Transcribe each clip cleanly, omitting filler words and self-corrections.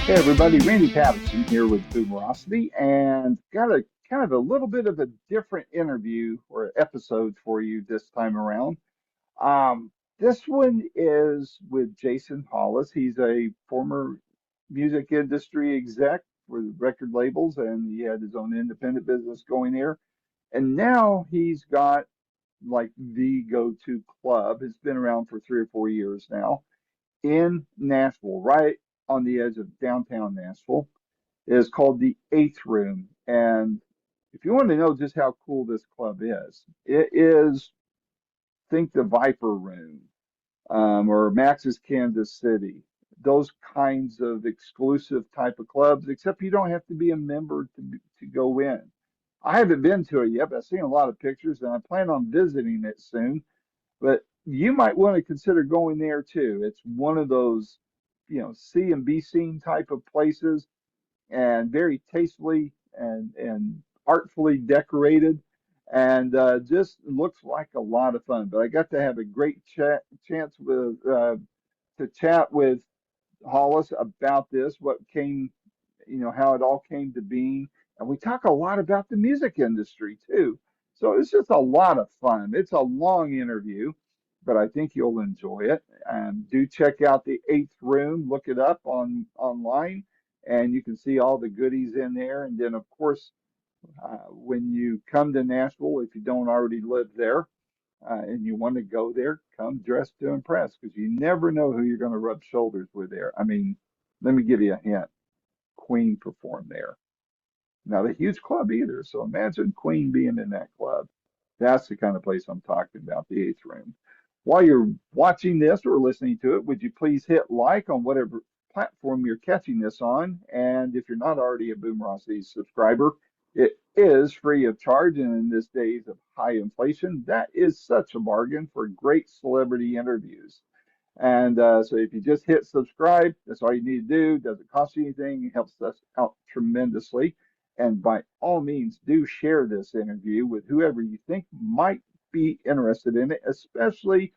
Hey everybody, Randy Patterson here with Boomerocity, and got a kind of a little bit of a different interview or episode for you this time around. This one is with Jason Hollis. He's a former music industry exec for the record labels, and he had his own independent business going there. And now he's got like the go-to club. It's been around for 3 or 4 years now in Nashville, right on the edge of downtown Nashville. It is called the Eighth Room. And if you want to know just how cool this club is, it is, think the Viper Room, or Max's Kansas City, those kinds of exclusive type of clubs, except you don't have to be a member to go in. I haven't been to it yet, but I've seen a lot of pictures and I plan on visiting it soon. But you might want to consider going there too. It's one of those, see and be seen type of places, and very tastefully and artfully decorated, and just looks like a lot of fun. But I got to have a great chance with to chat with Hollis about this, what came, how it all came to being. And we talk a lot about the music industry too. So it's just a lot of fun. It's a long interview, but I think you'll enjoy it. Do check out the Eighth Room, look it up online, and you can see all the goodies in there. And then, of course, when you come to Nashville, if you don't already live there, and you want to go there, come dressed to impress, because you never know who you're going to rub shoulders with there. I mean, let me give you a hint. Queen performed there. Not a huge club either, so imagine Queen being in that club. That's the kind of place I'm talking about, the Eighth Room. While you're watching this or listening to it, would you please hit like on whatever platform you're catching this on? And if you're not already a Boomerocity subscriber, it is free of charge. And in this days of high inflation, that is such a bargain for great celebrity interviews. And so if you just hit subscribe, that's all you need to do. Doesn't cost you anything. It helps us out tremendously. And by all means, do share this interview with whoever you think might be interested in it, especially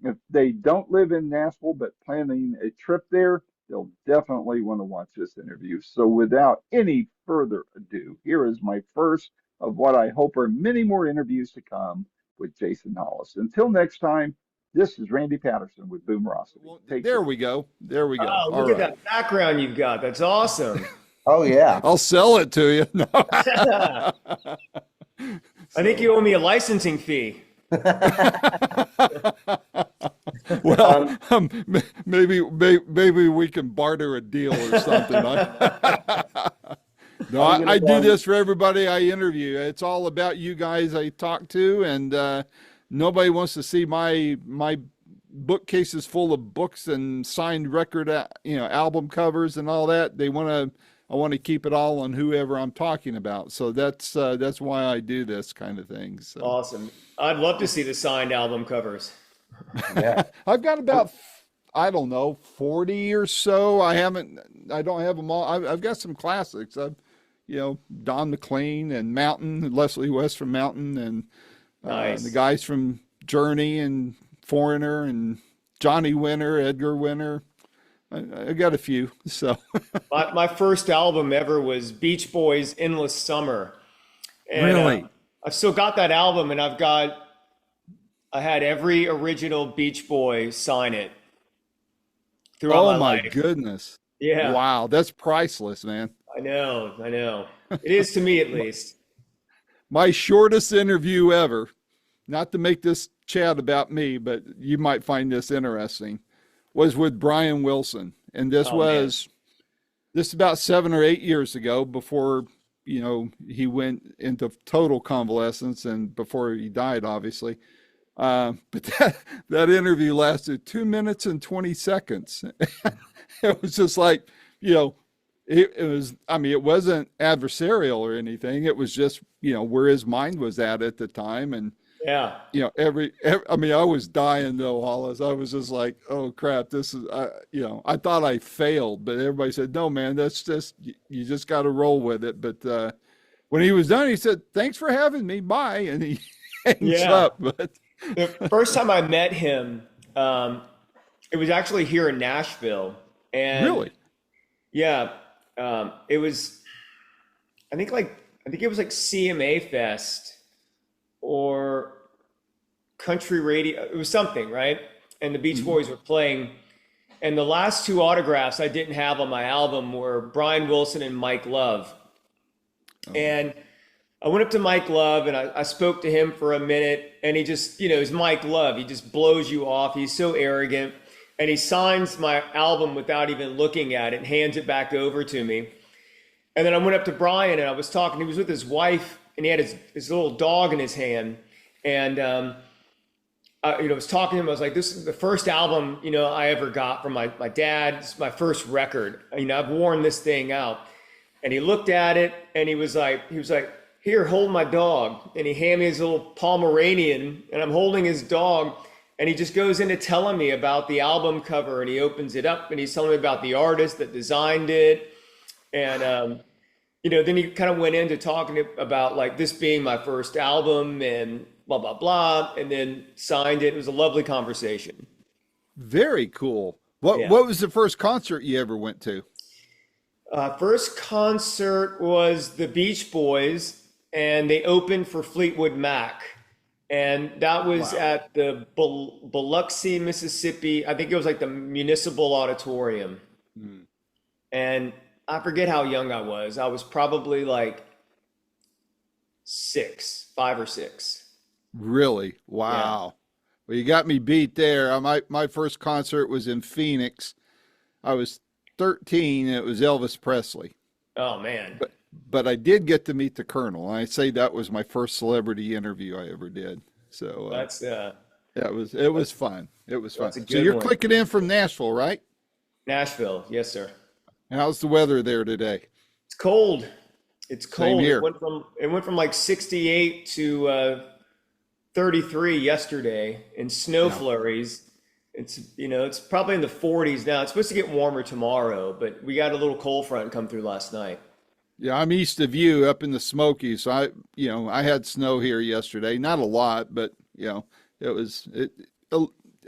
if they don't live in Nashville but planning a trip there. They'll definitely want to watch this interview. So without any further ado, here is my first of what I hope are many more interviews to come with Jason Hollis. Until next time, this is Randy Patterson with Boomerocity. Well, Take there care. we go. There we go. Oh, All look at right. that background you've got. That's awesome. Oh yeah. I'll sell it to you. No. I think you owe me a licensing fee. Well, maybe we can barter a deal or something. No, I do this for everybody I interview. It's all about you guys I talk to, and nobody wants to see my bookcases full of books and signed record, album covers and all that. I want to keep it all on whoever I'm talking about. So that's why I do this kind of thing. So Awesome. I'd love to see the signed album covers. Yeah. I've got about, I don't know, 40 or so. I don't have them all. I've got some classics. Don McLean and Mountain, Leslie West from Mountain, and Nice. the guys from Journey and Foreigner and Johnny Winter, Edgar Winter. I got a few. So My first album ever was Beach Boys' Endless Summer. And, Really? I've still got that album, and I had every original Beach Boy sign it throughout oh my my life. goodness. Yeah, Wow, that's priceless, man. I know. It is to me at least. My shortest interview ever, not to make this chat about me, but you might find this interesting, was with Brian Wilson. And this Oh, man. was this about 7 or 8 years ago, before, he went into total convalescence and before he died, obviously. But that interview lasted 2 minutes and 20 seconds. It was just like, it was, I mean, it wasn't adversarial or anything. It was just, where his mind was at the time. And, Yeah. every I mean, I was dying though, Hollis. I was just like, oh crap, this is, I thought I failed, but everybody said, no, man, that's just, you just got to roll with it. But when he was done, he said, thanks for having me. Bye. And he hangs Yeah. up. But The first time I met him, it was actually here in Nashville. And really, Yeah. It was, I think it was like CMA Fest or country radio. It was something, right? And the Beach Mhm. Boys were playing. And the last two autographs I didn't have on my album were Brian Wilson and Mike Love. Oh, And I went up to Mike Love and I spoke to him for a minute. And he just, he's Mike Love. He just blows you off. He's so arrogant. And he signs my album without even looking at it and hands it back over to me. And then I went up to Brian and I was talking. He was with his wife and he had his little dog in his hand. And I was talking to him. I was like, "This is the first album, I ever got from my dad. It's my first record. I've worn this thing out." And he looked at it and he was like, "Here, hold my dog." And he handed me his little Pomeranian, and I'm holding his dog. And he just goes into telling me about the album cover, and he opens it up and he's telling me about the artist that designed it. And then he kind of went into talking about like this being my first album and blah blah blah, and then signed it. It was a lovely conversation. very cool. What Yeah. what was the first concert you ever went to? First concert was the Beach Boys, and they opened for Fleetwood Mac, and that was Wow. at the Biloxi, Mississippi. I think it was like the Municipal Auditorium, Hmm. and I forget how young I was. I was probably like 5 or 6. Really? Yeah. Wow. Well, you got me beat there. My first concert was in Phoenix. I was 13 and it was Elvis Presley. Oh man. But I did get to meet the Colonel. And I say that was my first celebrity interview I ever did. So That's yeah, it was fun. It was fun. that's a So good you're one. clicking in from Nashville, right? Nashville. Yes, sir. How's the weather there today? It's cold. It's Same cold. It here. went from like 68 to 33 yesterday in snow Yeah. flurries. It's probably in the 40s now. It's supposed to get warmer tomorrow, but we got a little cold front come through last night. Yeah, I'm east of you up in the Smokies. So I had snow here yesterday. Not a lot, but it was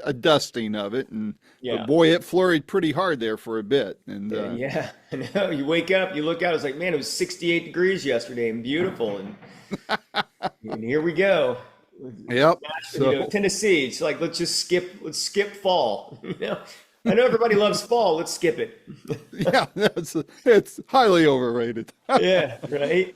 a dusting of it, and but Yeah. boy, it flurried pretty hard there for a bit. And Yeah. I know. You wake up, you look out, it's like, man, it was 68 degrees yesterday and beautiful. And here we go. yep. So Tennessee, it's like let's skip fall. I know everybody loves fall. Let's skip it. yeah, it's highly overrated. Yeah, right.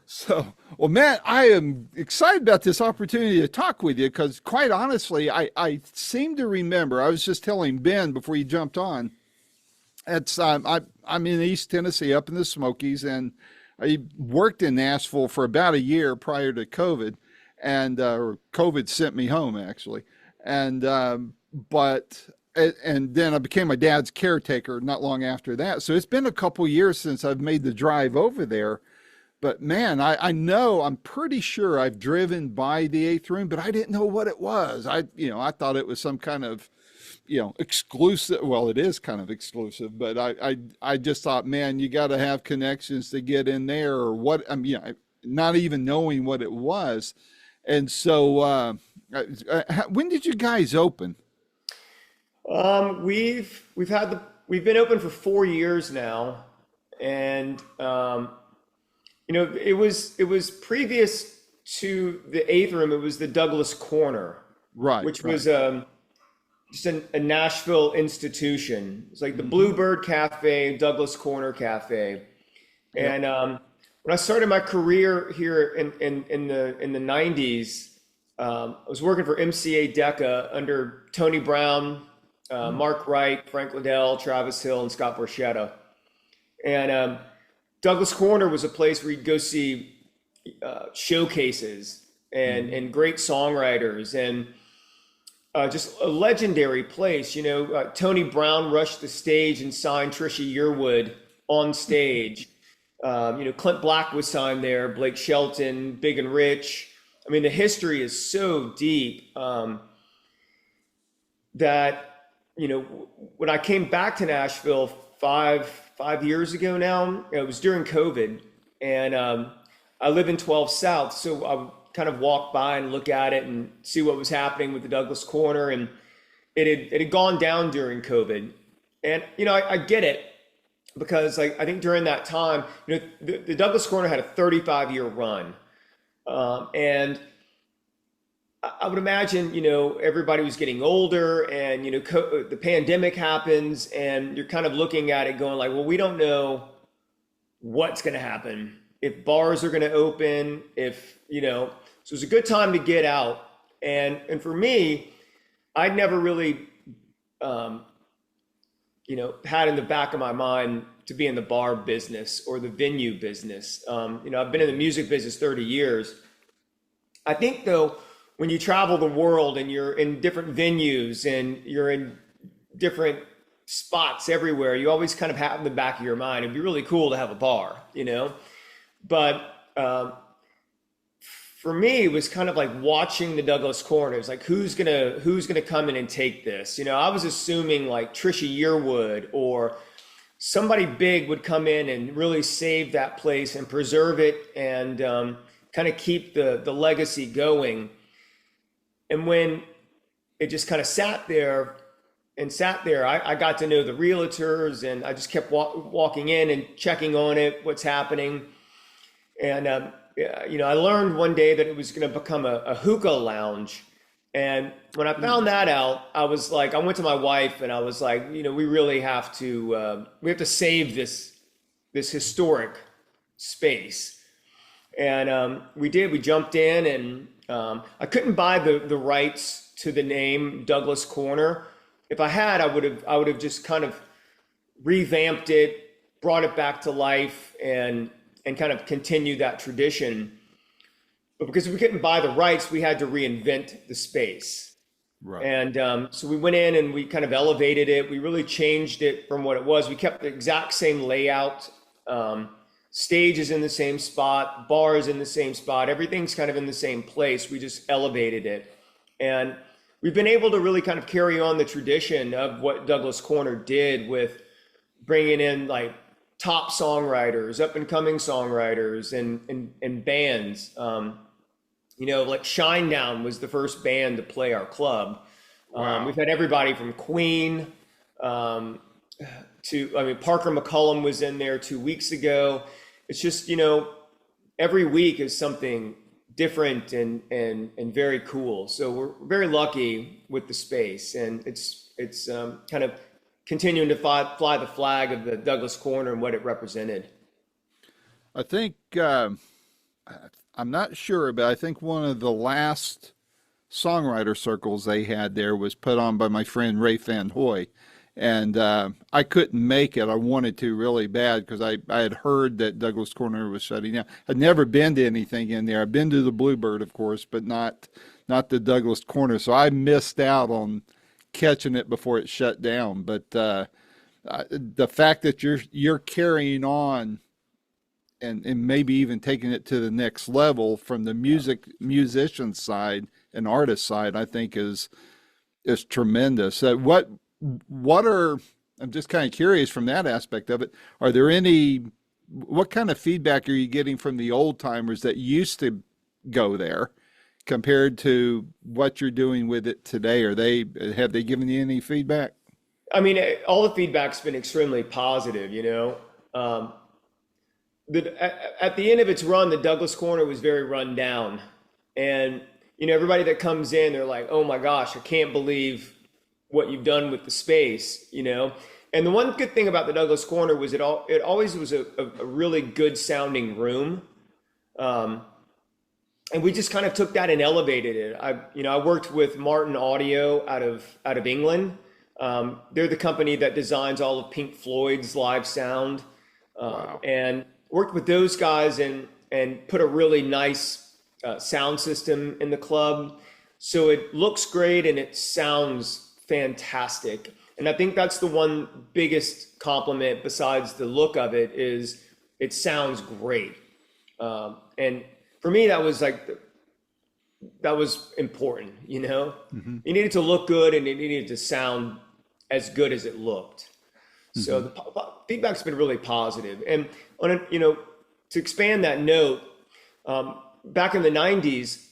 So, well, Matt, I am excited about this opportunity to talk with you because, quite honestly, I seem to remember. I was just telling Ben before you jumped on. I'm in East Tennessee, up in the Smokies, and I worked in Nashville for about a year prior to COVID, and or COVID sent me home actually, and but. And then I became my dad's caretaker not long after that. So it's been a couple years since I've made the drive over there. But man, I know, I'm pretty sure I've driven by the eighth room, but I didn't know what it was. I thought it was some kind of, exclusive. Well, it is kind of exclusive, but I just thought, man, you got to have connections to get in there or what. Not even knowing what it was. And so, when did you guys open? We've been open for 4 years now, and it was previous to the eighth room. It was the Douglas Corner, Right, which right. was just a Nashville institution. It's like the Hmm. Bluebird Cafe, Douglas Corner Cafe. Yep. And when I started my career here in the 90s, I was working for MCA Decca under Tony Brown, Mark Wright, Frank Liddell, Travis Hill, and Scott Borchetta. And Douglas Corner was a place where you'd go see showcases and great songwriters and just a legendary place. Tony Brown rushed the stage and signed Trisha Yearwood on stage. Clint Black was signed there, Blake Shelton, Big and Rich. I mean, the history is so deep that, when I came back to Nashville five years ago now, it was during COVID, and I live in 12 South, so I would kind of walk by and look at it and see what was happening with the Douglas Corner, and it had gone down during COVID, and I get it. because like I think during that time, the Douglas Corner had a 35-year run, and I would imagine, everybody was getting older, and the pandemic happens, and you're kind of looking at it going like, well, we don't know what's going to happen, if bars are going to open, so it's a good time to get out. And for me, I'd never really, had in the back of my mind to be in the bar business or the venue business. I've been in the music business 30 years. I think though, when you travel the world and you're in different venues and you're in different spots everywhere, you always kind of have in the back of your mind, it'd be really cool to have a bar, But for me, it was kind of like watching the Douglas Corners, like who's gonna come in and take this? I was assuming like Trisha Yearwood or somebody big would come in and really save that place and preserve it and kind of keep the legacy going. And when it just kind of sat there, I got to know the realtors, and I just kept walking in and checking on it, what's happening. And, I learned one day that it was going to become a hookah lounge. And when I found that out, I was like, I went to my wife and I was like, we really have to save this historic space. And we did. We jumped in, and I couldn't buy the rights to the name Douglas Corner. If I had, I would have just kind of revamped it, brought it back to life, and kind of continued that tradition. But because we couldn't buy the rights, we had to reinvent the space. Right. And so we went in and we kind of elevated it. We really changed it from what it was. We kept the exact same layout. Stage is in the same spot, bar is in the same spot, everything's kind of in the same place. We just elevated it. And we've been able to really kind of carry on the tradition of what Douglas Corner did with bringing in like top songwriters, up and coming songwriters and bands. Like Shinedown was the first band to play our club. Wow. We've had everybody from Queen Parker McCollum was in there 2 weeks ago. It's just, every week is something different and very cool. So we're very lucky with the space, and it's kind of continuing to fly the flag of the Douglas Corner and what it represented. I think, I'm not sure, but I think one of the last songwriter circles they had there was put on by my friend Ray Van Hoy. And I couldn't make it. I wanted to really bad because I had heard that Douglas Corner was shutting down. I'd never been to anything in there. I've been to the Bluebird, of course, but not the Douglas Corner. So I missed out on catching it before it shut down. But the fact that you're carrying on and maybe even taking it to the next level from the musician side and artist side, I think is tremendous. I'm just kind of curious from that aspect of it. What kind of feedback are you getting from the old timers that used to go there compared to what you're doing with it today? Have they given you any feedback? I mean, all the feedback's been extremely positive, at the end of its run, the Douglas Corner was very run down. And, everybody that comes in, they're like, oh my gosh, I can't believe what you've done with the space, And the one good thing about the Douglas Corner was it always was a really good sounding room. And we just kind of took that and elevated it. I worked with Martin Audio out of England. They're the company that designs all of Pink Floyd's live sound. Wow. And worked with those guys and put a really nice sound system in the club. So it looks great and it sounds fantastic. And I think that's the one biggest compliment besides the look of it is it sounds great. And for me, that was important, Mm-hmm. It needed to look good and it needed to sound as good as it looked. Mm-hmm. So the feedback's been really positive. And to expand that note, back in the 90s,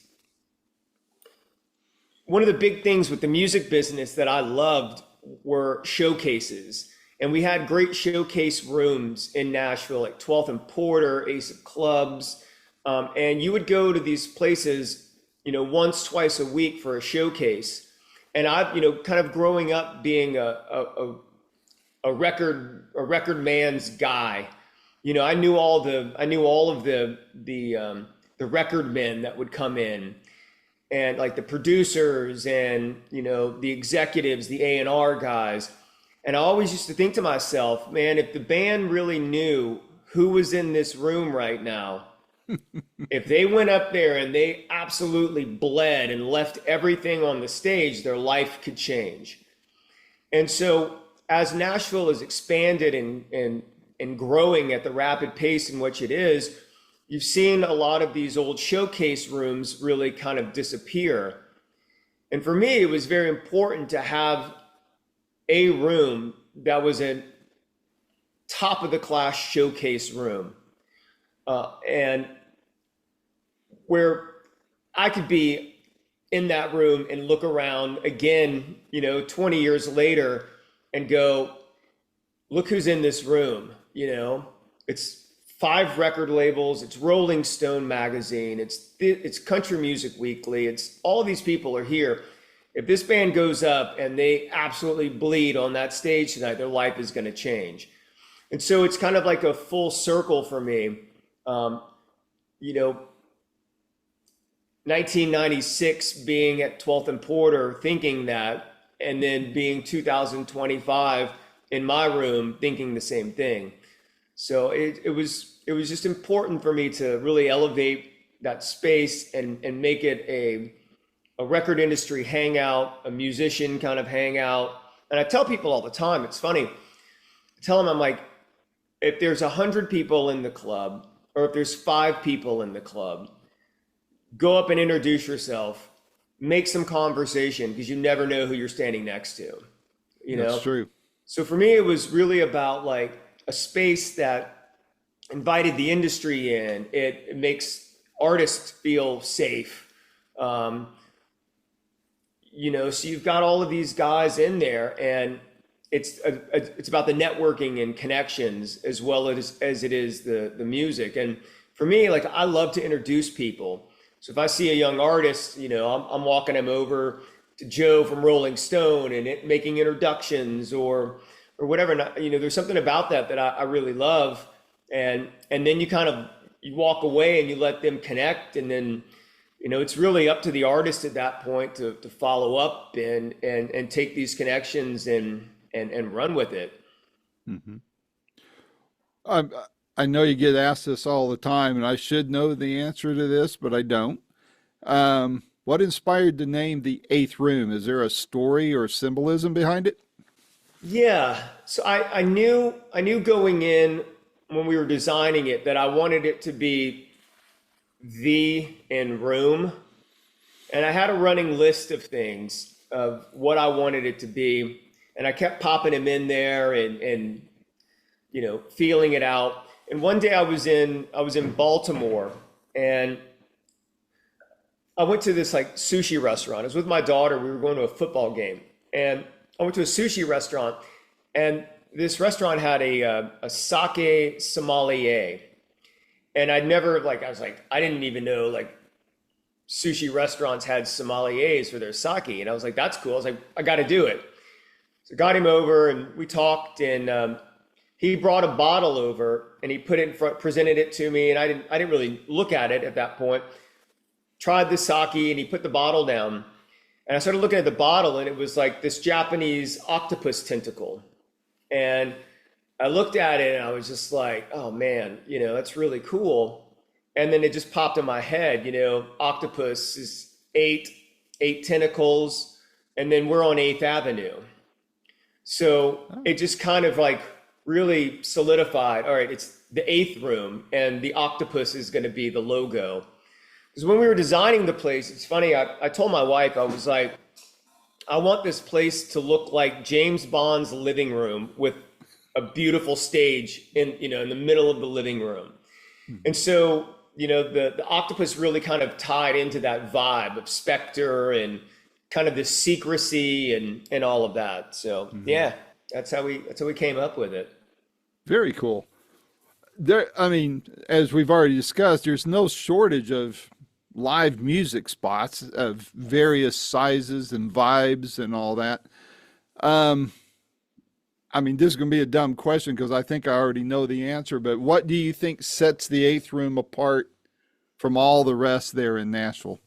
one of the big things with the music business that I loved were showcases. And we had great showcase rooms in Nashville, like 12th and Porter, Ace of Clubs. And you would go to these places, once, twice a week for a showcase. And I've, kind of growing up being a record man's guy. I knew all of the record men that would come in, and like the producers and the executives, the A&R guys. And I always used to think to myself, man, if the band really knew who was in this room right now, if they went up there and they absolutely bled and left everything on the stage, their life could change. And so as Nashville has expanded and growing at the rapid pace in which it is, you've seen a lot of these old showcase rooms really kind of disappear. And for me, it was very important to have a room that was a top of the class showcase room, and where I could be in that room and look around again, 20 years later and go, look who's in this room. It's 5 record labels, it's Rolling Stone magazine, it's Country Music Weekly, it's all these people are here. If this band goes up and they absolutely bleed on that stage tonight, their life is going to change. And so it's kind of like a full circle for me. 1996 being at 12th and Porter thinking that, and then being 2025 in my room thinking the same thing. So it was just important for me to really elevate that space and make it a record industry hangout, a musician kind of hangout. And I tell people all the time, it's funny, I tell them, I'm like, if there's 100 people in the club, or if there's 5 people in the club, go up and introduce yourself, make some conversation, because you never know who you're standing next to. That's true. So for me, it was really about like a space that invited the industry in. It makes artists feel safe. So you've got all of these guys in there, and it's about the networking and connections as well as it is the music. And for me, like, I love to introduce people. So if I see a young artist, I'm walking him over to Joe from Rolling Stone and making introductions or whatever. There's something about that I really love. And then you walk away and you let them connect, and then it's really up to the artist at that point to follow up and take these connections and run with it. Mm-hmm. I know you get asked this all the time, and I should know the answer to this, but I don't. What inspired the name The Eighth Room? Is there a story or symbolism behind it? Yeah. So I knew going in when we were designing it that I wanted it to be the in room. And I had a running list of things of what I wanted it to be. And I kept popping them in there and feeling it out. And one day I was in Baltimore, and I went to this like sushi restaurant. I was with my daughter. We were going to a football game, and I went to a sushi restaurant, and this restaurant had a sake sommelier. And I didn't even know like sushi restaurants had sommeliers for their sake. And I was like, that's cool. I was like, I got to do it. So got him over and we talked, and he brought a bottle over and he put it in front, presented it to me. And I didn't really look at it at that point. Tried the sake, and he put the bottle down, and I started looking at the bottle, and it was like this Japanese octopus tentacle. And I looked at it and I was just like, oh man, that's really cool. And then it just popped in my head, octopus is eight tentacles, and then we're on 8th Avenue. So it just kind of like really solidified, all right, it's the 8th room, and the octopus is going to be the logo. Because when we were designing the place, it's funny, I told my wife, I was like, I want this place to look like James Bond's living room with a beautiful stage in the middle of the living room. And so, the octopus really kind of tied into that vibe of Spectre and kind of the secrecy and all of that. So yeah, That's how we came up with it. Very cool. There, I mean, as we've already discussed, there's no shortage of live music spots of various sizes and vibes and all that. Um, I mean, this is going to be a dumb question because I think I already know the answer, but what do you think sets the eighth room apart from all the rest there in Nashville?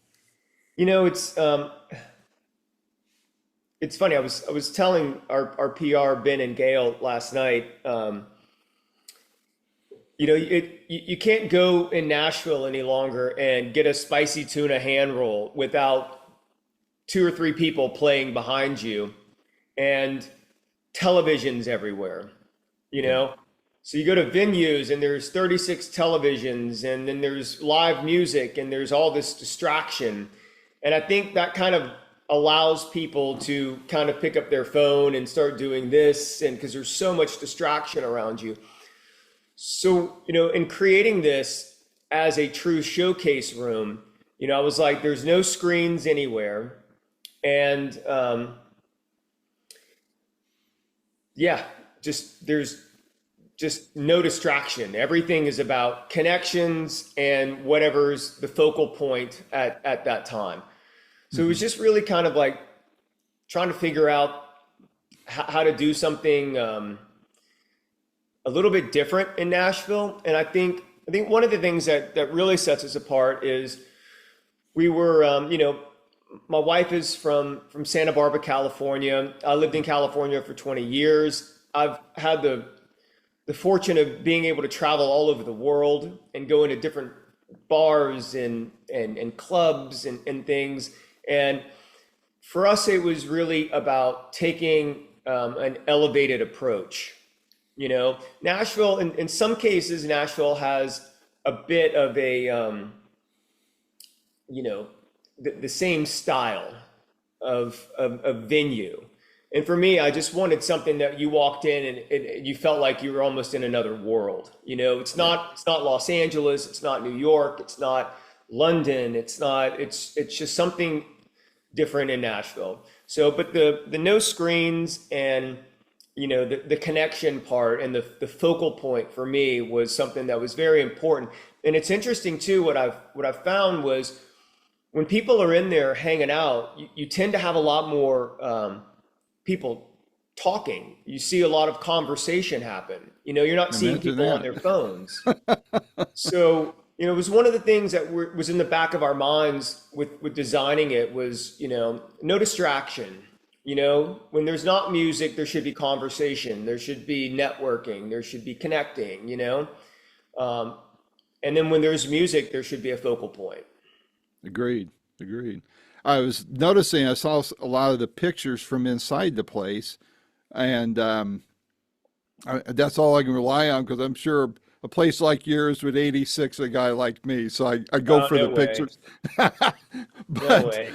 It's funny. I was telling our PR Ben and Gail last night. You can't go in Nashville any longer and get a spicy tuna hand roll without two or three people playing behind you and televisions everywhere, you Yeah. know? So you go to venues and there's 36 televisions and then there's live music and there's all this distraction. And I think that kind of allows people to kind of pick up their phone and start doing this, and because there's so much distraction around you. So, in creating this as a true showcase room, I was like, there's no screens anywhere. And yeah, there's just no distraction. Everything is about connections and whatever's the focal point at that time. So it was just really kind of like trying to figure out how to do something a little bit different in Nashville. And I think one of the things that really sets us apart is we were, my wife is from Santa Barbara, California. I lived in California for 20 years. I've had the fortune of being able to travel all over the world and go into different bars and clubs and things. And for us, it was really about taking an elevated approach. Nashville, in some cases, Nashville has a bit of a, the same style of venue. And for me, I just wanted something that you walked in and you felt like you were almost in another world. It's not Los Angeles, it's not New York, it's not London, it's just something different in Nashville. So, but the no screens and the connection part and the focal point for me was something that was very important. And it's interesting too. What I've found was when people are in there hanging out, you tend to have a lot more people talking. You see a lot of conversation happen. You're not seeing Imagine people on their phones. So, it was one of the things that was in the back of our minds with designing it was, no distraction. When there's not music, there should be conversation, there should be networking, there should be connecting, and then when there's music, there should be a focal point. Agreed. Agreed. I was noticing, I saw a lot of the pictures from inside the place, and that's all I can rely on because I'm sure a place like yours would 86 a guy like me. So I go Oh, for no the way. pictures. No But way.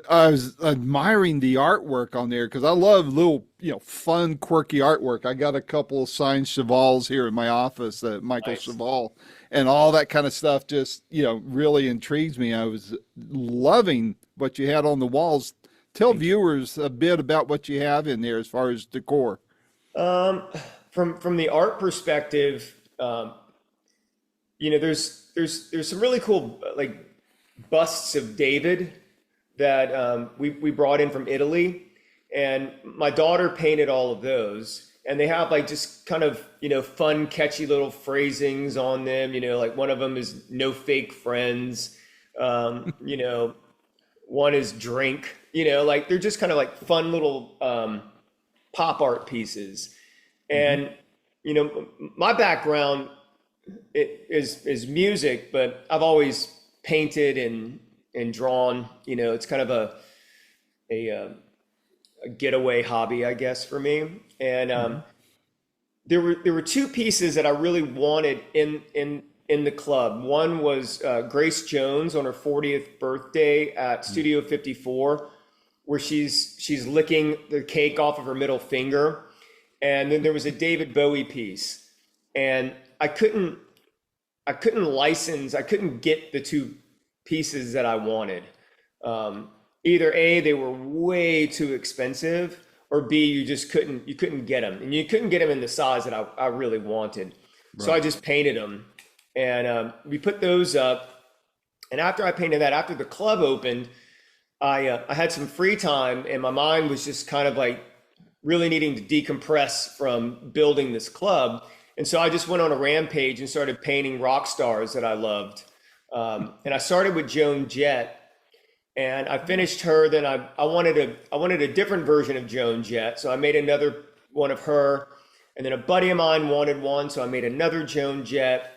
I was admiring the artwork on there because I love little, fun, quirky artwork. I got a couple of signed Chevals here in my office, Michael Nice. Cheval, and all that kind of stuff just, really intrigues me. I was loving what you had on the walls. Tell Thank you. viewers a bit about what you have in there as far as decor. Um, from the art perspective, there's some really cool like busts of David that we brought in from Italy, and my daughter painted all of those. And they have like just kind of fun, catchy little phrasings on them. Like one of them is "no fake friends." One is "drink." Like they're just kind of like fun little pop art pieces. Hmm. And my background is music, but I've always painted and drawn. It's kind of a getaway hobby, I guess, for me. And Hmm. there were two pieces that I really wanted in the club. One was Grace Jones on her 40th birthday at Studio 54, where she's licking the cake off of her middle finger. And then there was a David Bowie piece, and I couldn't get the two pieces that I wanted. Either A, they were way too expensive, or B, you couldn't get them, and you couldn't get them in the size that I really wanted. So I just painted them, and we put those up. And after I painted that, after the club opened, I had some free time, and my mind was just kind of like really needing to decompress from building this club. And so I just went on a rampage and started painting rock stars that I loved. And I started with Joan Jett, and I finished her. Then I wanted a different version of Joan Jett, so I made another one of her. And then a buddy of mine wanted one, so I made another Joan Jett.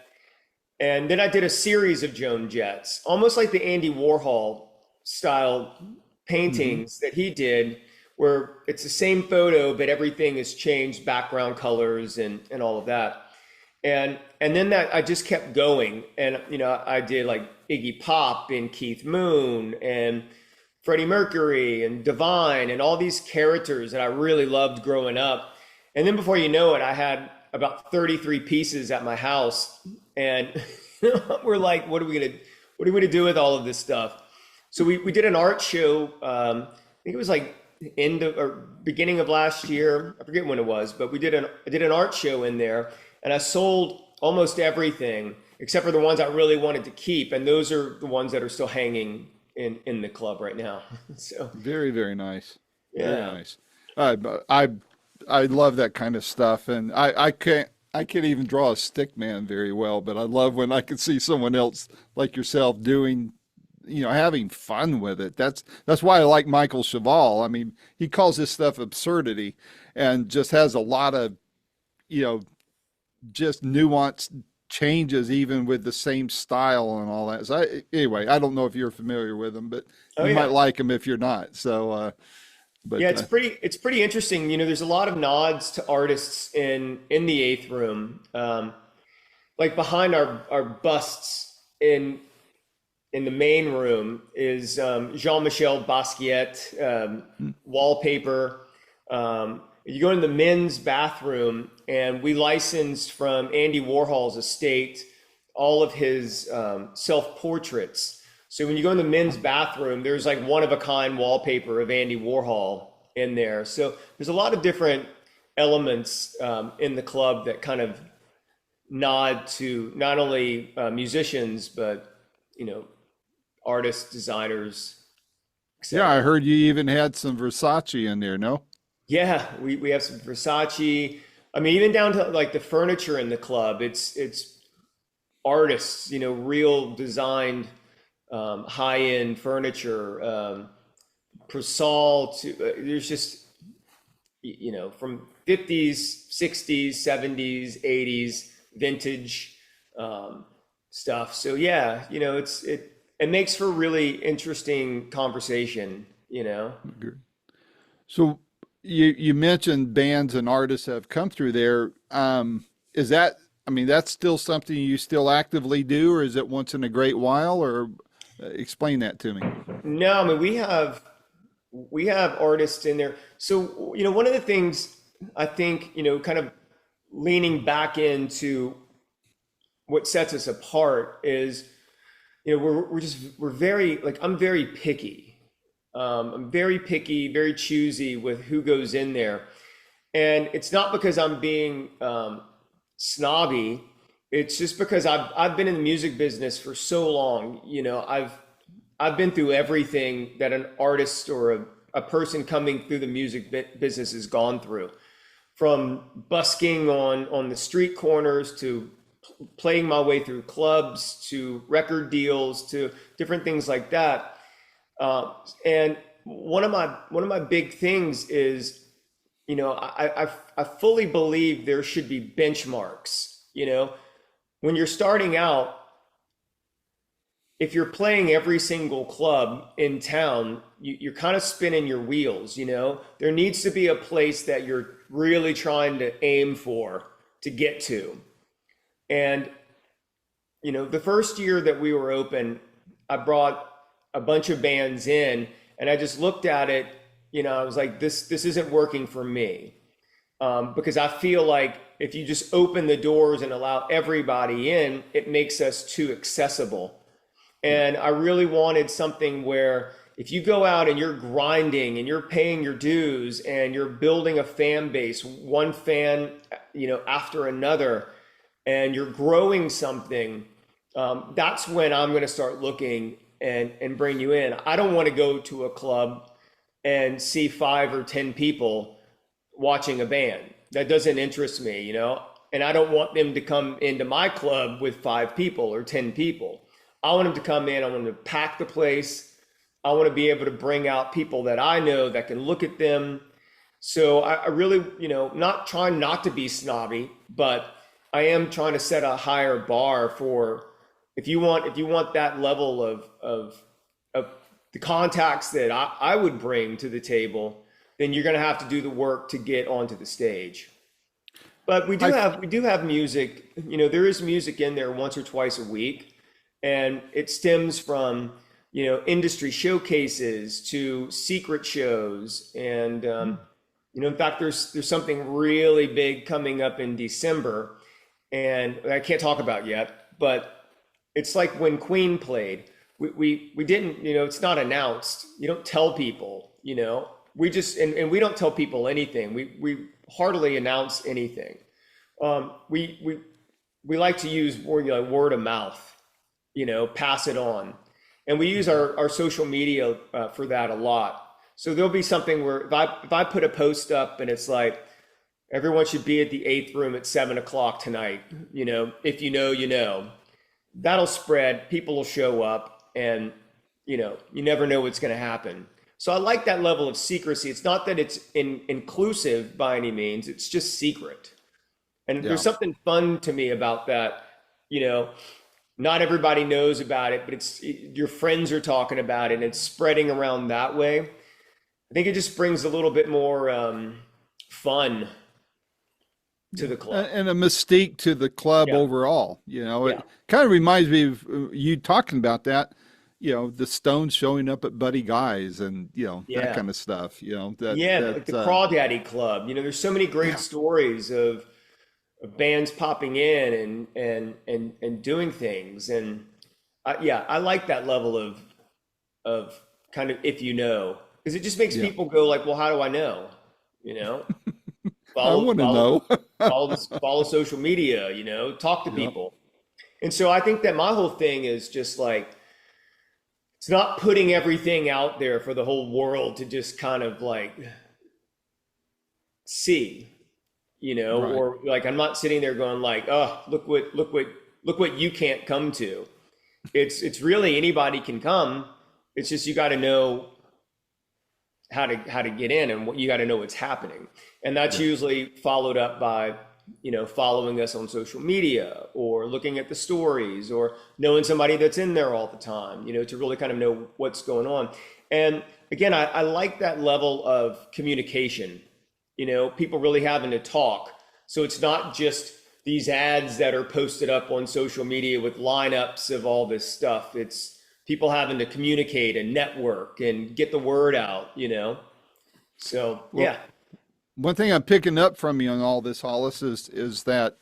And then I did a series of Joan Jetts, almost like the Andy Warhol style paintings that he did, where it's the same photo, but everything has changed, background colors and all of that. And then that I just kept going. And, you know, I did like Iggy Pop and Keith Moon and Freddie Mercury and Divine and all these characters that I really loved growing up. And then before you know it, I had about 33 pieces at my house. And we're like, what are we gonna do with all of this stuff? So we did an art show. I think it was like end of or beginning of last year. I forget when it was, but I did an art show in there, and I sold almost everything except for the ones I really wanted to keep, and those are the ones that are still hanging in the club right now. So Very, very nice. yeah. Very nice. I love that kind of stuff, and I can't even draw a stick man very well, but I love when I can see someone else like yourself doing, you know, having fun with it. That's why I like Michael Cheval. I mean, he calls this stuff absurdity, and just has a lot of, you know, just nuanced changes even with the same style and all that. So anyway, I don't know if you're familiar with him, but you might like him if you're not. So, but Yeah, it's pretty interesting. You know, there's a lot of nods to artists in the eighth room. Like behind our busts in the main room is Jean-Michel Basquiat wallpaper. You go in the men's bathroom, and we licensed from Andy Warhol's estate all of his self-portraits. So when you go in the men's bathroom, there's like one of a kind wallpaper of Andy Warhol in there. So there's a lot of different elements in the club that kind of nod to not only musicians, but, you know, artists, designers, etc. yeah, I heard you even had some Versace in there, no? Yeah, we have some Versace. I mean, even down to like the furniture in the club, it's artists, you know, real designed high-end furniture, Prasol to there's just, you know, from 50s, 60s, 70s, 80s, vintage stuff. So yeah, you know, it makes for really interesting conversation, you know. Good. So you mentioned bands and artists have come through there. Is that, I mean, that's still something you still actively do, or is it once in a great while, or explain that to me? No, I mean, we have artists in there. So, you know, one of the things I think, you know, kind of leaning back into what sets us apart is, you know, we're very, like, I'm very picky. I'm very picky, very choosy with who goes in there. And it's not because I'm being snobby. It's just because I've been in the music business for so long. You know, I've been through everything that an artist or a person coming through the music business has gone through, from busking on the street corners to playing my way through clubs to record deals to different things like that. And one of my big things is, you know, I fully believe there should be benchmarks. You know, when you're starting out, if you're playing every single club in town, you're kind of spinning your wheels. You know, there needs to be a place that you're really trying to aim for to get to. And, you know, the first year that we were open, I brought a bunch of bands in, and I just looked at it, you know, I was like, this isn't working for me. Because I feel like if you just open the doors and allow everybody in, it makes us too accessible. And I really wanted something where if you go out and you're grinding and you're paying your dues and you're building a fan base, one fan, after another, and you're growing something, that's when I'm going to start looking and bring you in. I don't want to go to a club and see 5 or 10 people watching a band. That doesn't interest me, and I don't want them to come into my club with 5 people or 10 people. I want them to come in. I want them to pack the place. I want to be able to bring out people that I know that can look at them. So I really, not trying not to be snobby, but I am trying to set a higher bar for if you want that level of the contacts that I would bring to the table, then you're going to have to do the work to get onto the stage. But we do have music. There is music in there once or twice a week, and it stems from industry showcases to secret shows, and in fact, there's something really big coming up in December, and I can't talk about yet, but it's like when Queen played. We didn't, it's not announced. You don't tell people, we just, and we don't tell people anything. We hardly announce anything. We like to use word of mouth, pass it on. And we use our social media for that a lot. So there'll be something where if I put a post up and it's like, everyone should be at the 8th room at 7:00 tonight, if that'll spread, people will show up, and, you never know what's going to happen. So I like that level of secrecy. It's not that it's inclusive by any means, it's just secret. And there's something fun to me about that, not everybody knows about it, but your friends are talking about it and it's spreading around that way. I think it just brings a little bit more fun to the club. And a mystique to the club overall. It kind of reminds me of you talking about that, the Stones showing up at Buddy Guy's and, that kind of stuff, like the Crawdaddy Club. There's so many great stories of bands popping in and doing things. And I like that level of kind of, because it just makes people go like, well, how do I know? I want to know. follow social media, talk to people. And so I think that my whole thing is just like, it's not putting everything out there for the whole world to just kind of like see, or like, I'm not sitting there going like, oh, look what you can't come to. It's really anybody can come. It's just, you got to know how to get in, and you got to know what's happening. And that's usually followed up by, following us on social media or looking at the stories or knowing somebody that's in there all the time, to really kind of know what's going on. And again, I like that level of communication, people really having to talk. So it's not just these ads that are posted up on social media with lineups of all this stuff. It's people having to communicate and network and get the word out, So, One thing I'm picking up from you on all this, Hollis, is that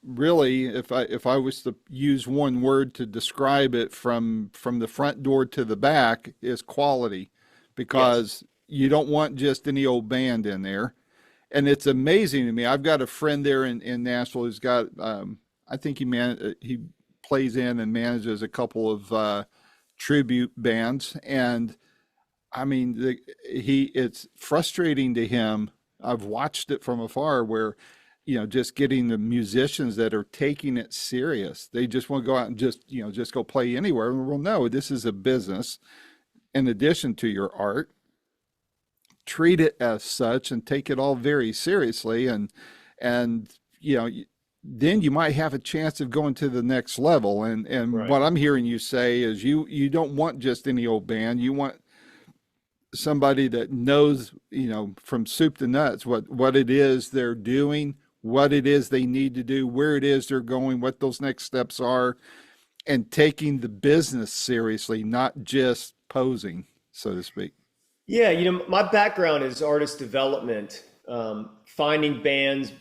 really, if I was to use one word to describe it from the front door to the back, is quality, because you don't want just any old band in there. And it's amazing to me. I've got a friend there in Nashville who's got, I think he plays in and manages a couple of tribute bands, and I mean, it's frustrating to him. I've watched it from afar where, just getting the musicians that are taking it serious. They just want to go out and just go play anywhere. Well, no, this is a business. In addition to your art, treat it as such and take it all very seriously. And then you might have a chance of going to the next level. And what I'm hearing you say is you don't want just any old band. You want somebody that knows, from soup to nuts, what it is they're doing, what it is they need to do, where it is they're going, what those next steps are, and taking the business seriously, not just posing, so to speak. Yeah, my background is artist development, finding bands,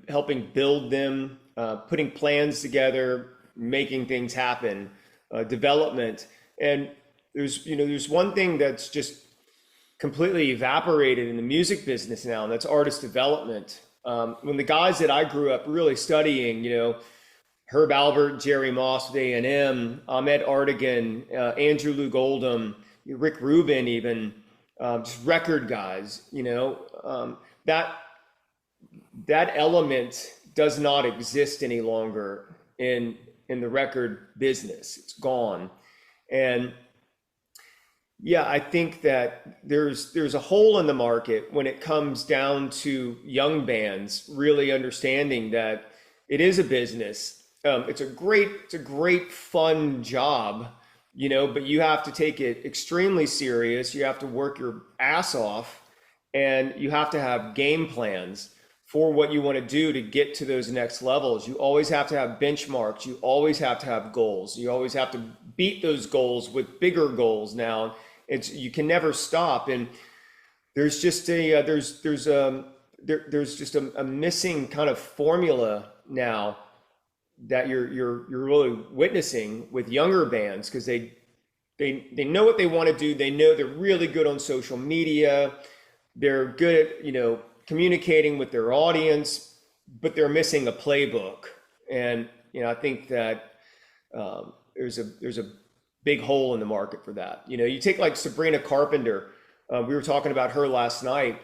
helping build them, putting plans together, making things happen, development. And there's one thing that's just completely evaporated in the music business now, and that's artist development. When the guys that I grew up really studying, Herb Albert, Jerry Moss with A&M, Ahmet Artigan, Andrew Lou Goldham, Rick Rubin, even just record guys. That element does not exist any longer in the record business. It's gone, and yeah, I think that there's a hole in the market when it comes down to young bands really understanding that it is a business. It's a great fun job, but you have to take it extremely serious. You have to work your ass off, and you have to have game plans for what you want to do to get to those next levels. You always have to have benchmarks. You always have to have goals. You always have to beat those goals with bigger goals now. You can never stop, and there's just there's just a missing kind of formula now that you're really witnessing with younger bands, because they know what they want to do. They know they're really good on social media. They're good at communicating with their audience, but they're missing a playbook. And I think that there's a big hole in the market for that. You take like Sabrina Carpenter. We were talking about her last night.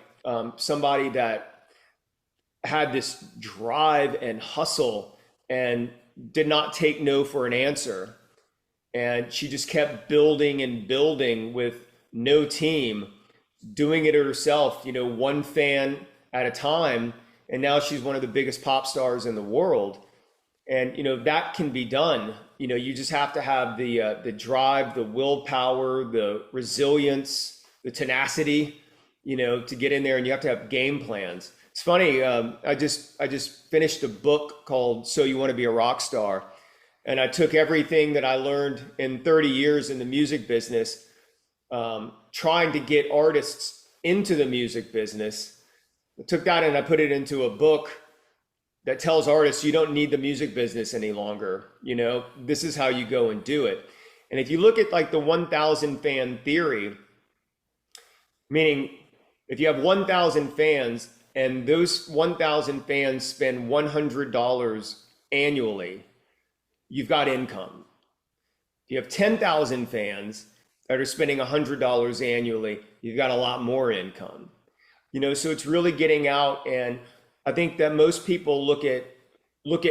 Somebody that had this drive and hustle and did not take no for an answer. And she just kept building and building with no team, doing it herself, one fan at a time. And now she's one of the biggest pop stars in the world. And, that can be done. You just have to have the drive, the willpower, the resilience, the tenacity, to get in there, and you have to have game plans. It's funny. I just finished a book called So You Want to Be a Rock Star. And I took everything that I learned in 30 years in the music business, trying to get artists into the music business. I took that and I put it into a book that tells artists you don't need the music business any longer. This is how you go and do it. And if you look at like the 1,000 fan theory, meaning if you have 1,000 fans and those 1,000 fans spend $100 annually, you've got income. If you have 10,000 fans that are spending $100 annually, you've got a lot more income. So it's really getting out. And I think that most people look at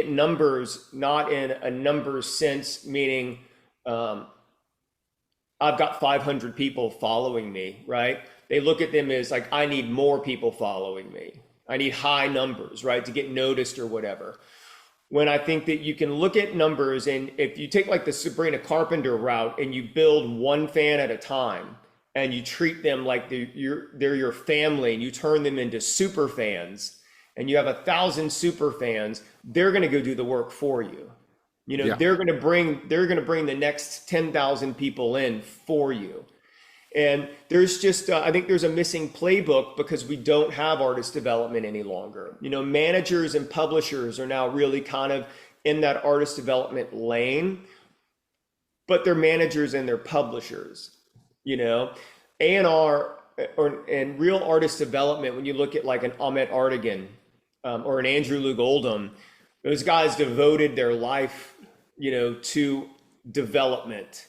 numbers not in a numbers sense, meaning I've got 500 people following me, right? They look at them as like, I need more people following me. I need high numbers, right, to get noticed or whatever. When I think that you can look at numbers, and if you take like the Sabrina Carpenter route and you build one fan at a time and you treat them like they're your family, and you turn them into super fans, and you have 1,000 super fans, they're going to go do the work for you. They're going to bring the next 10,000 people in for you. And there's just, I think there's a missing playbook because we don't have artist development any longer. Managers and publishers are now really kind of in that artist development lane, but they're managers and they're publishers. A&R and real artist development, when you look at like an Ahmet Artigan or an Andrew Lou Goldham, those guys devoted their life, to development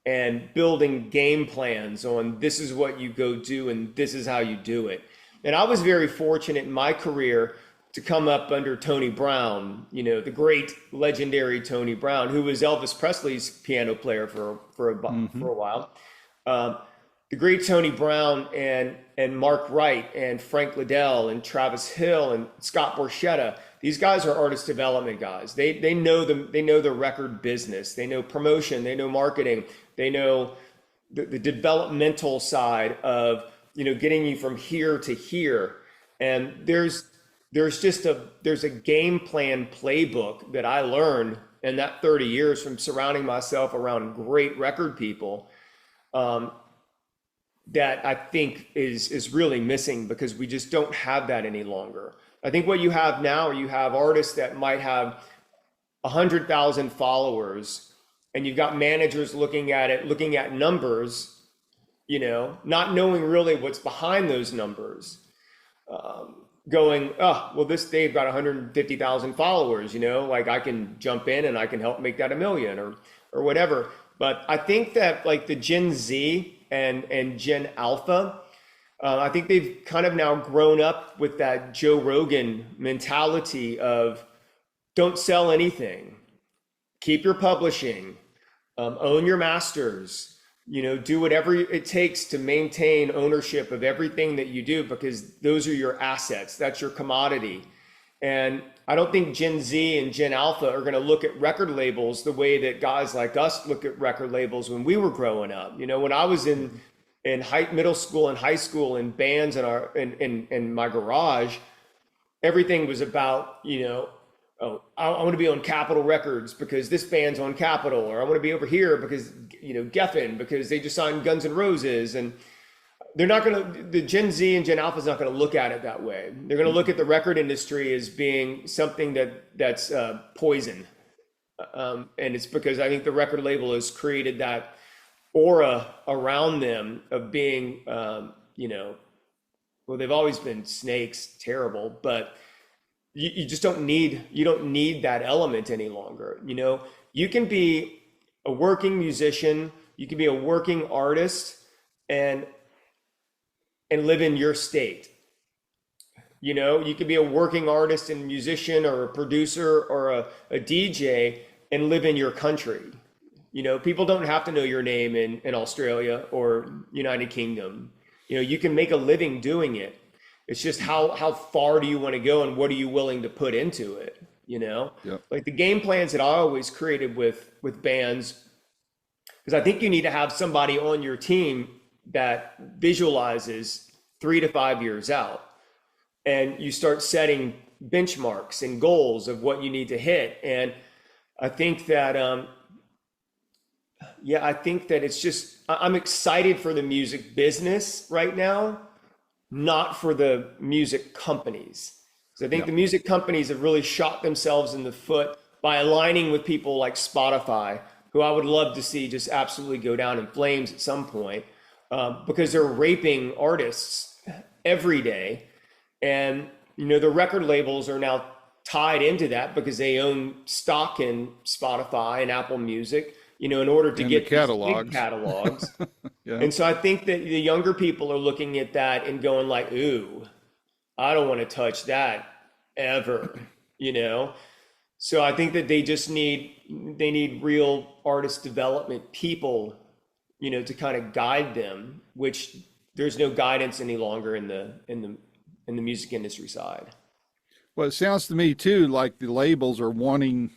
and building game plans on this is what you go do and this is how you do it. And I was very fortunate in my career to come up under Tony Brown, the great legendary Tony Brown, who was Elvis Presley's piano player for a while. The great Tony Brown and Mark Wright and Frank Liddell and Travis Hill and Scott Borchetta. These guys are artist development guys. They know the record business. They know promotion. They know marketing. They know the developmental side of getting you from here to here. And there's a game plan playbook that I learned in that 30 years from surrounding myself around great record people. That I think is really missing because we just don't have that any longer. I think what you have now, you have artists that might have 100,000 followers and you've got managers looking at it, looking at numbers, not knowing really what's behind those numbers, going, oh, well, they've got 150,000 followers, like I can jump in and I can help make that 1 million or whatever. But I think that like the Gen Z and Gen Alpha, I think they've kind of now grown up with that Joe Rogan mentality of don't sell anything, keep your publishing, own your masters, do whatever it takes to maintain ownership of everything that you do, because those are your assets. That's your commodity. And I don't think Gen Z and Gen Alpha are going to look at record labels the way that guys like us look at record labels when we were growing up. When I was in middle school and high school in bands in my garage, everything was about, oh, I want to be on Capitol Records because this band's on Capitol, or I want to be over here because, Geffen, because they just signed Guns N' Roses. And they're not going to, the Gen Z and Gen Alpha is not going to look at it that way. They're going to look at the record industry as being something that's poison. And it's because I think the record label has created that aura around them of being, well, they've always been snakes, terrible, but you just don't need that element any longer. You can be a working musician, you can be a working artist and live in your state. You could be a working artist and musician or a producer or a DJ and live in your country. People don't have to know your name in Australia or United Kingdom. You can make a living doing it. It's just how far do you want to go and what are you willing to put into it? Yep. Like the game plans that I always created with bands, because I think you need to have somebody on your team that visualizes 3 to 5 years out, and you start setting benchmarks and goals of what you need to hit. And I think that, I think that it's just, I'm excited for the music business right now, not for the music companies. So I think the music companies have really shot themselves in the foot by aligning with people like Spotify, who I would love to see just absolutely go down in flames at some point, because they're raping artists every day. And, the record labels are now tied into that because they own stock in Spotify and Apple Music, in order to get catalogs. Big catalogs. Yeah. And so I think that the younger people are looking at that and going like, ooh, I don't want to touch that ever, So I think that they just need real artist development people, to kind of guide them, which there's no guidance any longer in the music industry side. Well, it sounds to me too like the labels are wanting,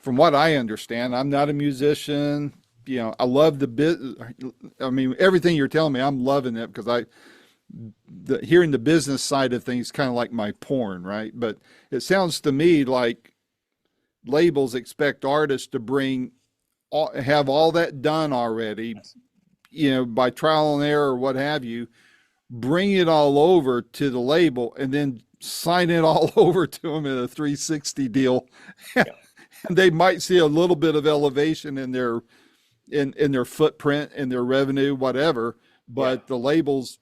from what I understand, I'm not a musician. I love the bit. I mean, everything you're telling me, I'm loving it because hearing the business side of things kind of like my porn, right? But it sounds to me like labels expect artists to have all that done already, by trial and error or what have you, bring it all over to the label and then sign it all over to them in a 360 deal. Yeah. And they might see a little bit of elevation in their footprint, in their revenue, whatever. But the labels,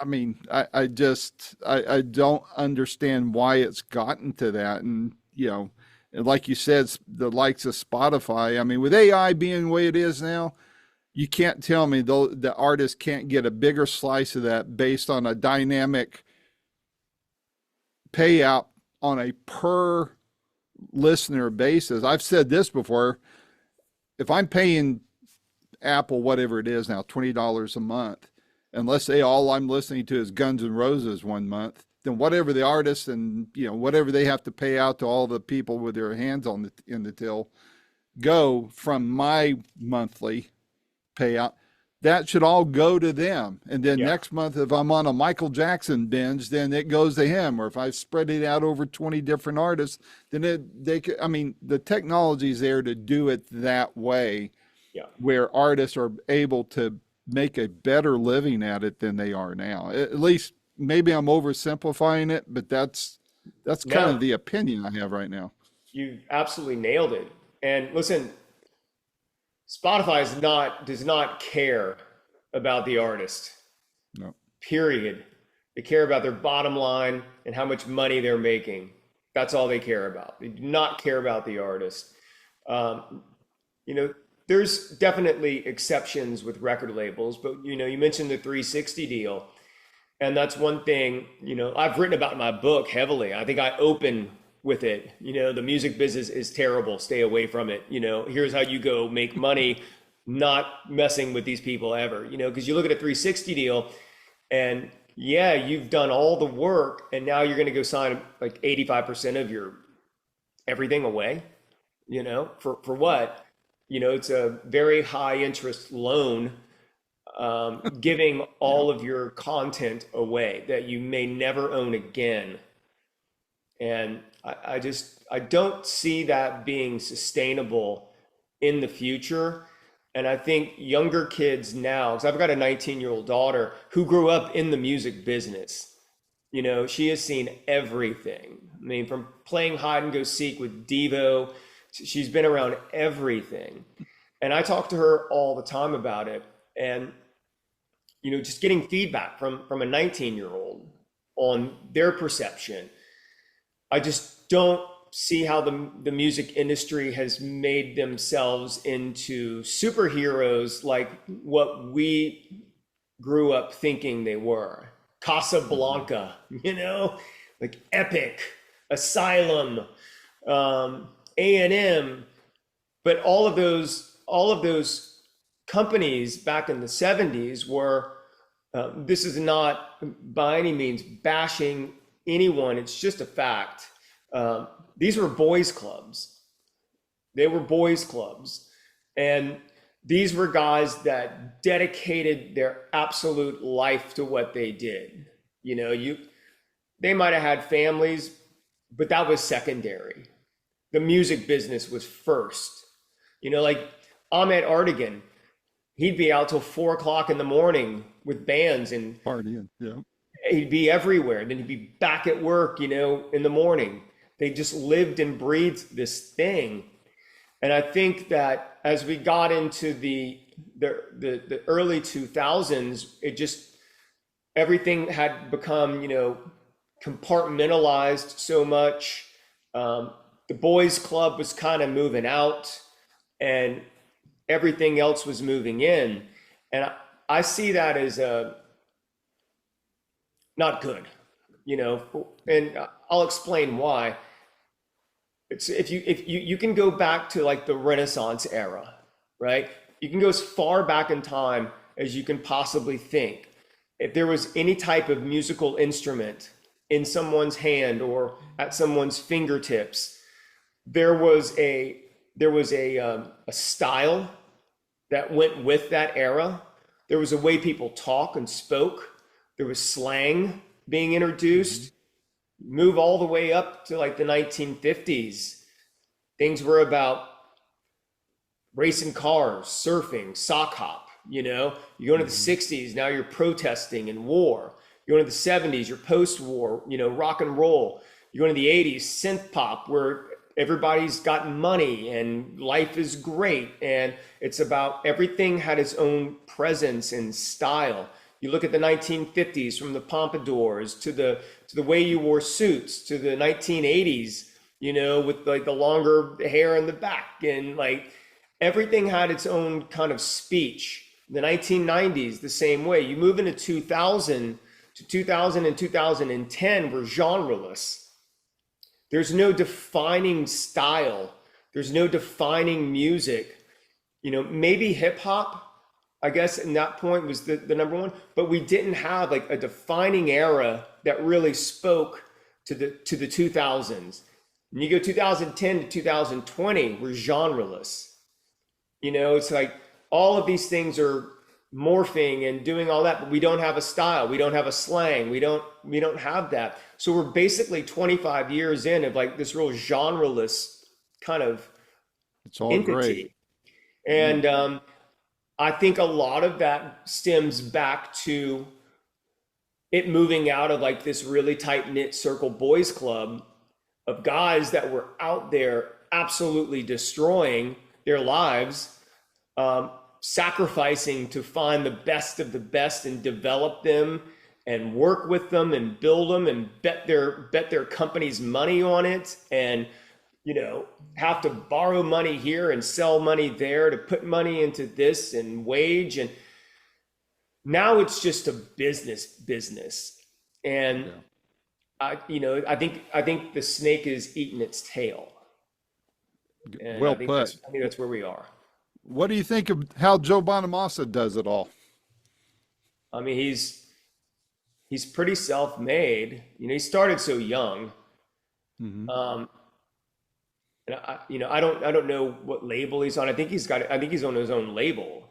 I mean, I don't understand why it's gotten to that. And, and like you said, the likes of Spotify, I mean, with AI being the way it is now, you can't tell me the artist can't get a bigger slice of that based on a dynamic payout on a per listener basis. I've said this before. If I'm paying Apple, whatever it is now, $20 a month, and let's say all I'm listening to is Guns N' Roses one month, then whatever the artist and whatever they have to pay out to all the people with their hands in the till go from my monthly payout, that should all go to them. And then next month, if I'm on a Michael Jackson binge, then it goes to him. Or if I spread it out over 20 different artists, then the technology's there to do it that way, where artists are able to make a better living at it than they are now. At least maybe I'm oversimplifying it, but that's kind of the opinion I have right now. You absolutely nailed it. And listen, does not care about the artist. No. Period. They care about their bottom line and how much money they're making. That's all they care about. They do not care about the artist. You know, there's definitely exceptions with record labels, but you know, you mentioned the 360 deal, and that's one thing, you know, I've written about in my book heavily. I think I open with it. You know, the music business is terrible. Stay away from it. You know, here's how you go make money, not messing with these people ever. You know, because you look at a 360 deal, and yeah, you've done all the work, and now you're going to go sign like 85% of your everything away. You know, for what? You know, it's a very high interest loan, giving all of your content away that you may never own again. And I don't see that being sustainable in the future. And I think younger kids now, because I've got a 19-year-old daughter who grew up in the music business. You know, she has seen everything. I mean, from playing hide and go seek with Devo, she's been around everything. And I talk to her all the time about it. And, you know, just getting feedback from a 19-year-old on their perception. I just don't see how the music industry has made themselves into superheroes like what we grew up thinking they were. Casablanca, you know, like Epic, Asylum, A&M, but all of those companies back in the 70s were, this is not by any means bashing anyone, it's just a fact. These were boys clubs. They were boys clubs. And these were guys that dedicated their absolute life to what they did. You know, they might have had families, but that was secondary. The music business was first. You know, like Ahmet Artigan, he'd be out till 4 o'clock in the morning with bands and Partying, yeah. He'd be everywhere. Then he'd be back at work, you know, in the morning. They just lived and breathed this thing. And I think that as we got into the early 2000s, it just, everything had become, you know, compartmentalized so much. The boys club was kind of moving out and everything else was moving in. And I see that as not good, you know, and I'll explain why. It's if you can go back to like the Renaissance era, right? You can go as far back in time as you can possibly think. If there was any type of musical instrument in someone's hand or at someone's fingertips, there was a style that went with that era. There was a way people talk and spoke. There was slang being introduced. Move all the way up to like the 1950s. Things were about racing cars, surfing, sock hop, you know. You go into the 60s, now you're protesting and war. You go into the 70s, you're post-war, you know, rock and roll. You go into the 80s, synth pop, where everybody's gotten money and life is great. And it's about everything had its own presence and style. You look at the 1950s, from the pompadours to the way you wore suits, to the 1980s, you know, with like the longer hair in the back, and like everything had its own kind of speech. The 1990s, the same way. You move into 2000 to 2000 and 2010 were genreless. There's no defining style. There's no defining music. You know, maybe hip hop, I guess, in that point was the number one, but we didn't have like a defining era that really spoke to the 2000s. And you go 2010 to 2020, we're genreless. You know, it's like all of these things are morphing and doing all that, but we don't have a style, we don't have a slang, we don't have that. So we're basically 25 years in of like this real genreless kind of It's all entity. great. And I think a lot of that stems back to it moving out of like this really tight knit circle boys club of guys that were out there absolutely destroying their lives sacrificing to find the best of the best and develop them and work with them and build them and bet their company's money on it, and have to borrow money here and sell money there to put money into this and wage. And now it's just a business. And I think the snake is eating its tail. And Well I think put. that's where we are. What do you think of how Joe Bonamassa does it all? I mean, he's pretty self-made. He started so young. Mm-hmm. And I don't know what label he's on. I think he's on his own label.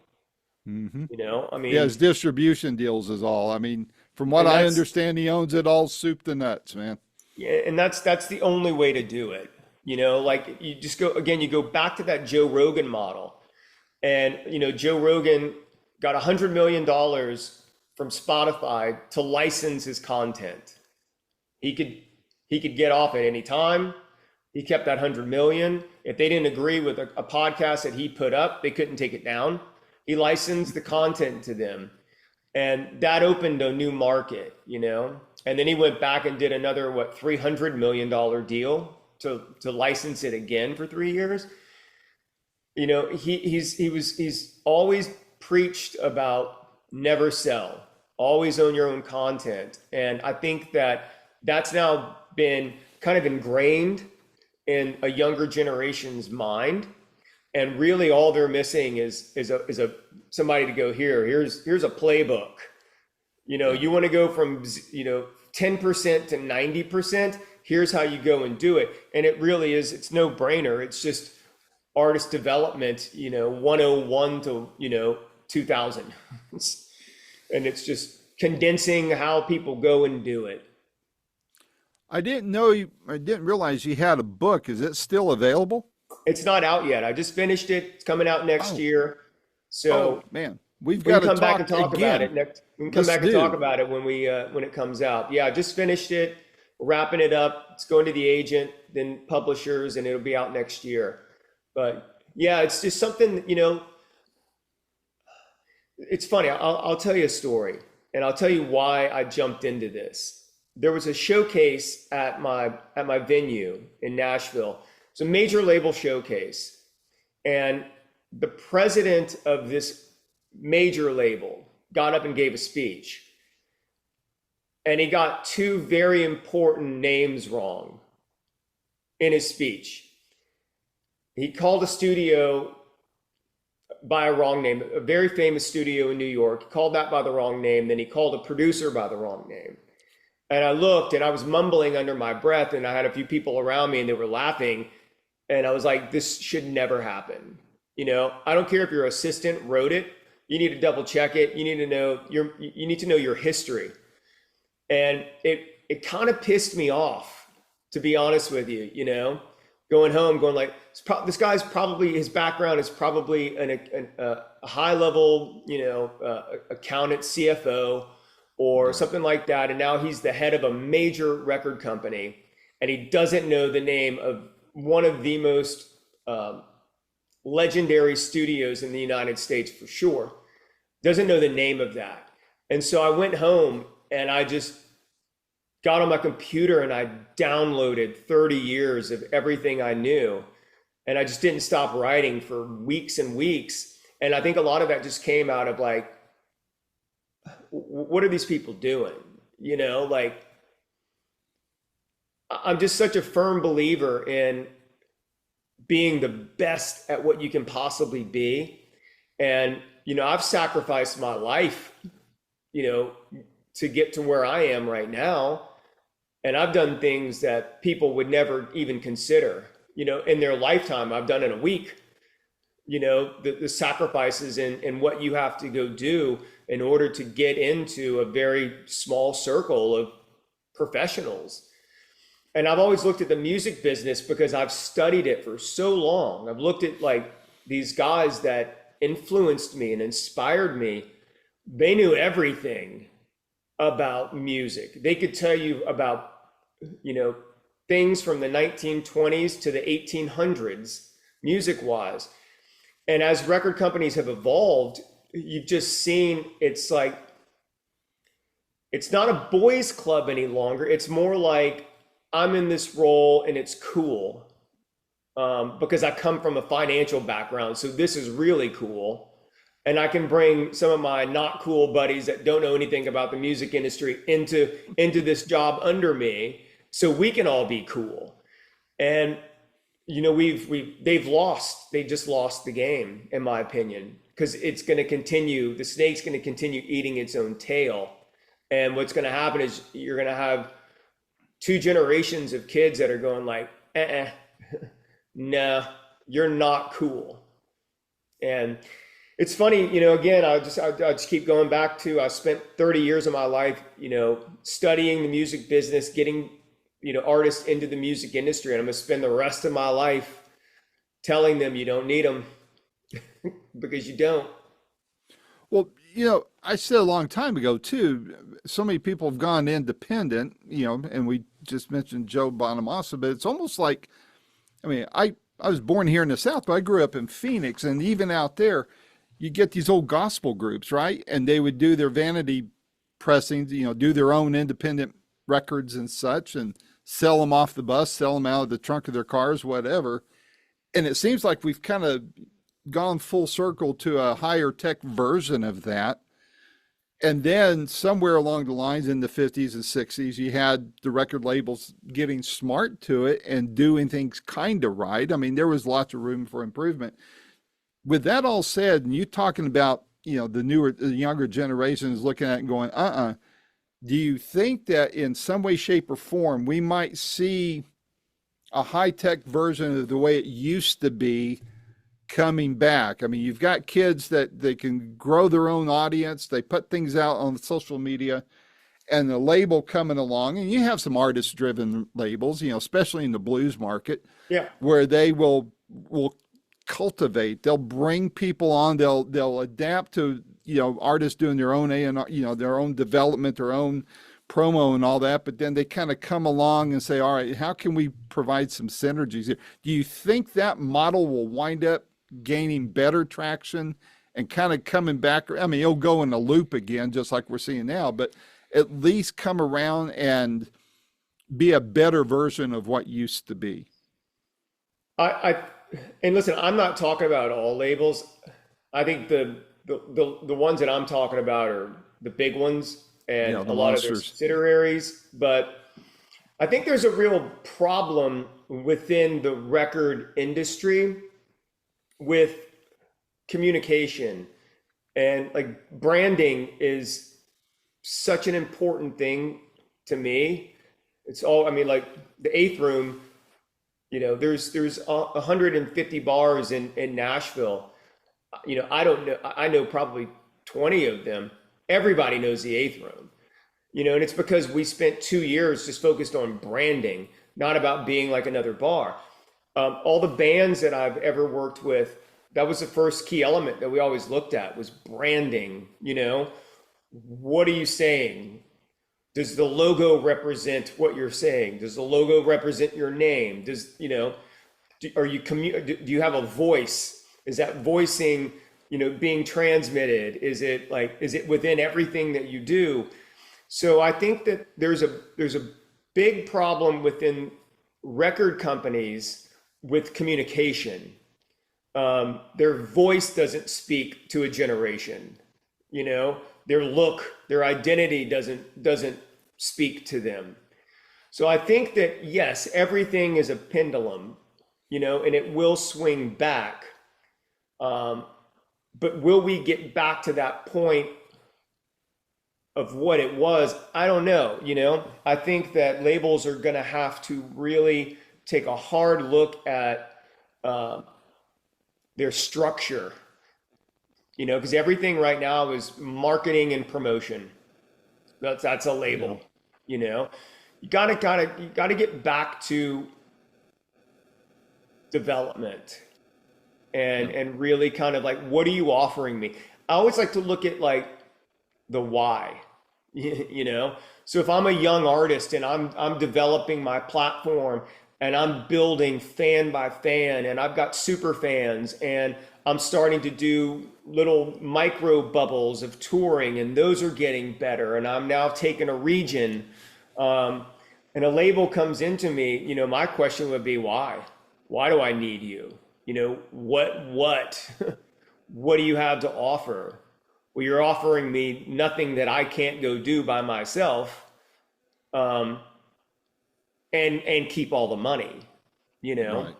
Mm-hmm. I mean, Yeah, his distribution deals is all. I mean, from what I understand, he owns it all soup to nuts, man. Yeah, and that's the only way to do it. Like you just you go back to that Joe Rogan model. And, Joe Rogan got $100 million from Spotify to license his content. He could get off at any time. He kept that 100 million. If they didn't agree with a podcast that he put up, they couldn't take it down. He licensed the content to them. And that opened a new market, And then he went back and did another, $300 million deal to license it again for 3 years. He's always preached about never sell, always own your own content. And I think that's now been kind of ingrained in a younger generation's mind. And really all they're missing is somebody to go, here's a playbook. You want to go from 10% to 90%, here's how you go and do it. And it really is, it's no brainer. It's just artist development, 101 to 2000. And it's just condensing how people go and do it. I didn't realize you had a book. Is it still available? It's not out yet. I just finished it. It's coming out next year. So man, we've we got can to come back and talk again. about it next. We can come back and talk about it when it comes out. Yeah, I just finished it, wrapping it up. It's going to the agent, then publishers, and it'll be out next year. But yeah, it's just something, it's funny. I'll tell you a story, and I'll tell you why I jumped into this. There was a showcase at my venue in Nashville. It's a major label showcase. And the president of this major label got up and gave a speech. And he got two very important names wrong in his speech. He called a studio by a wrong name, a very famous studio in New York. He called that by the wrong name. Then he called a producer by the wrong name. And I looked and I was mumbling under my breath, and I had a few people around me and they were laughing. And I was like, this should never happen. I don't care if your assistant wrote it. You need to double check it. You need to know your history. And it kind of pissed me off, to be honest with you, going home, going like, this guy's probably, his background is probably a high level, accountant, CFO, or something like that. And now he's the head of a major record company, and he doesn't know the name of one of the most legendary studios in the United States for sure. Doesn't know the name of that. And so I went home and I just got on my computer and I downloaded 30 years of everything I knew. And I just didn't stop writing for weeks and weeks. And I think a lot of that just came out of like, what are these people doing? I'm just such a firm believer in being the best at what you can possibly be. And, I've sacrificed my life, to get to where I am right now. And I've done things that people would never even consider, in their lifetime. I've done in a week, the sacrifices and what you have to go do in order to get into a very small circle of professionals. And I've always looked at the music business because I've studied it for so long. I've looked at like these guys that influenced me and inspired me. They knew everything about music. They could tell you about, things from the 1920s to the 1800s, music wise. And as record companies have evolved, you've just seen it's like, it's not a boys club any longer. It's more like I'm in this role and it's cool, because I come from a financial background. So this is really cool. And I can bring some of my not cool buddies that don't know anything about the music industry into this job under me, so we can all be cool. And they just lost the game, in my opinion, because it's going to continue. The snake's going to continue eating its own tail. And what's going to happen is you're going to have two generations of kids that are going like, nah, you're not cool. And it's funny, again, I just keep going back to, I spent 30 years of my life, studying the music business, getting, artists into the music industry. And I'm going to spend the rest of my life telling them you don't need them because you don't. Well, I said a long time ago too, so many people have gone independent, and we just mentioned Joe Bonamassa, but it's almost like, I was born here in the South, but I grew up in Phoenix, and even out there, you get these old gospel groups, right? And they would do their vanity pressings, do their own independent records and such, and sell them off the bus, sell them out of the trunk of their cars, whatever. And it seems like we've kind of gone full circle to a higher tech version of that. And then somewhere along the lines in the 50s and 60s, you had the record labels getting smart to it and doing things kind of right. There was lots of room for improvement. With that all said, and you talking about, the younger generations looking at it and going, do you think that in some way, shape, or form, we might see a high-tech version of the way it used to be coming back? You've got kids that they can grow their own audience. They put things out on social media, and the label coming along, and you have some artist-driven labels, especially in the blues market, yeah, where they will cultivate. They'll bring people on. They'll adapt to artists doing their own A&R, their own development, their own promo and all that. But then they kind of come along and say, all right, how can we provide some synergies here? Do you think that model will wind up gaining better traction and kind of coming back? It'll go in a loop again, just like we're seeing now, but at least come around and be a better version of what used to be. And listen, I'm not talking about all labels. I think the ones that I'm talking about are the big ones and a lot of their subsidiaries. But I think there's a real problem within the record industry with communication, and like branding is such an important thing to me. It's all, like the Eighth Room, there's 150 bars in Nashville. I don't know. I know probably 20 of them. Everybody knows the Eighth Room, and it's because we spent 2 years just focused on branding, not about being like another bar. All the bands that I've ever worked with, that was the first key element that we always looked at was branding. What are you saying? Does the logo represent what you're saying? Does the logo represent your name? Do you have a voice? Is that voicing, being transmitted? Is it within everything that you do? So I think that there's a big problem within record companies with communication. Their voice doesn't speak to a generation, their look, their identity doesn't speak to them. So I think that yes, everything is a pendulum, and it will swing back. But will we get back to that point of what it was? I don't know. I think that labels are going to have to really take a hard look at their structure, because everything right now is marketing and promotion. That's a label. You gotta get back to development and really kind of like, what are you offering me? I always like to look at like the why, So if I'm a young artist and I'm developing my platform and I'm building fan by fan and I've got super fans and I'm starting to do little micro bubbles of touring, and those are getting better. And I'm now taking a region, and a label comes into me. My question would be, why? Why do I need you? What what do you have to offer? Well, you're offering me nothing that I can't go do by myself, and keep all the money. Right.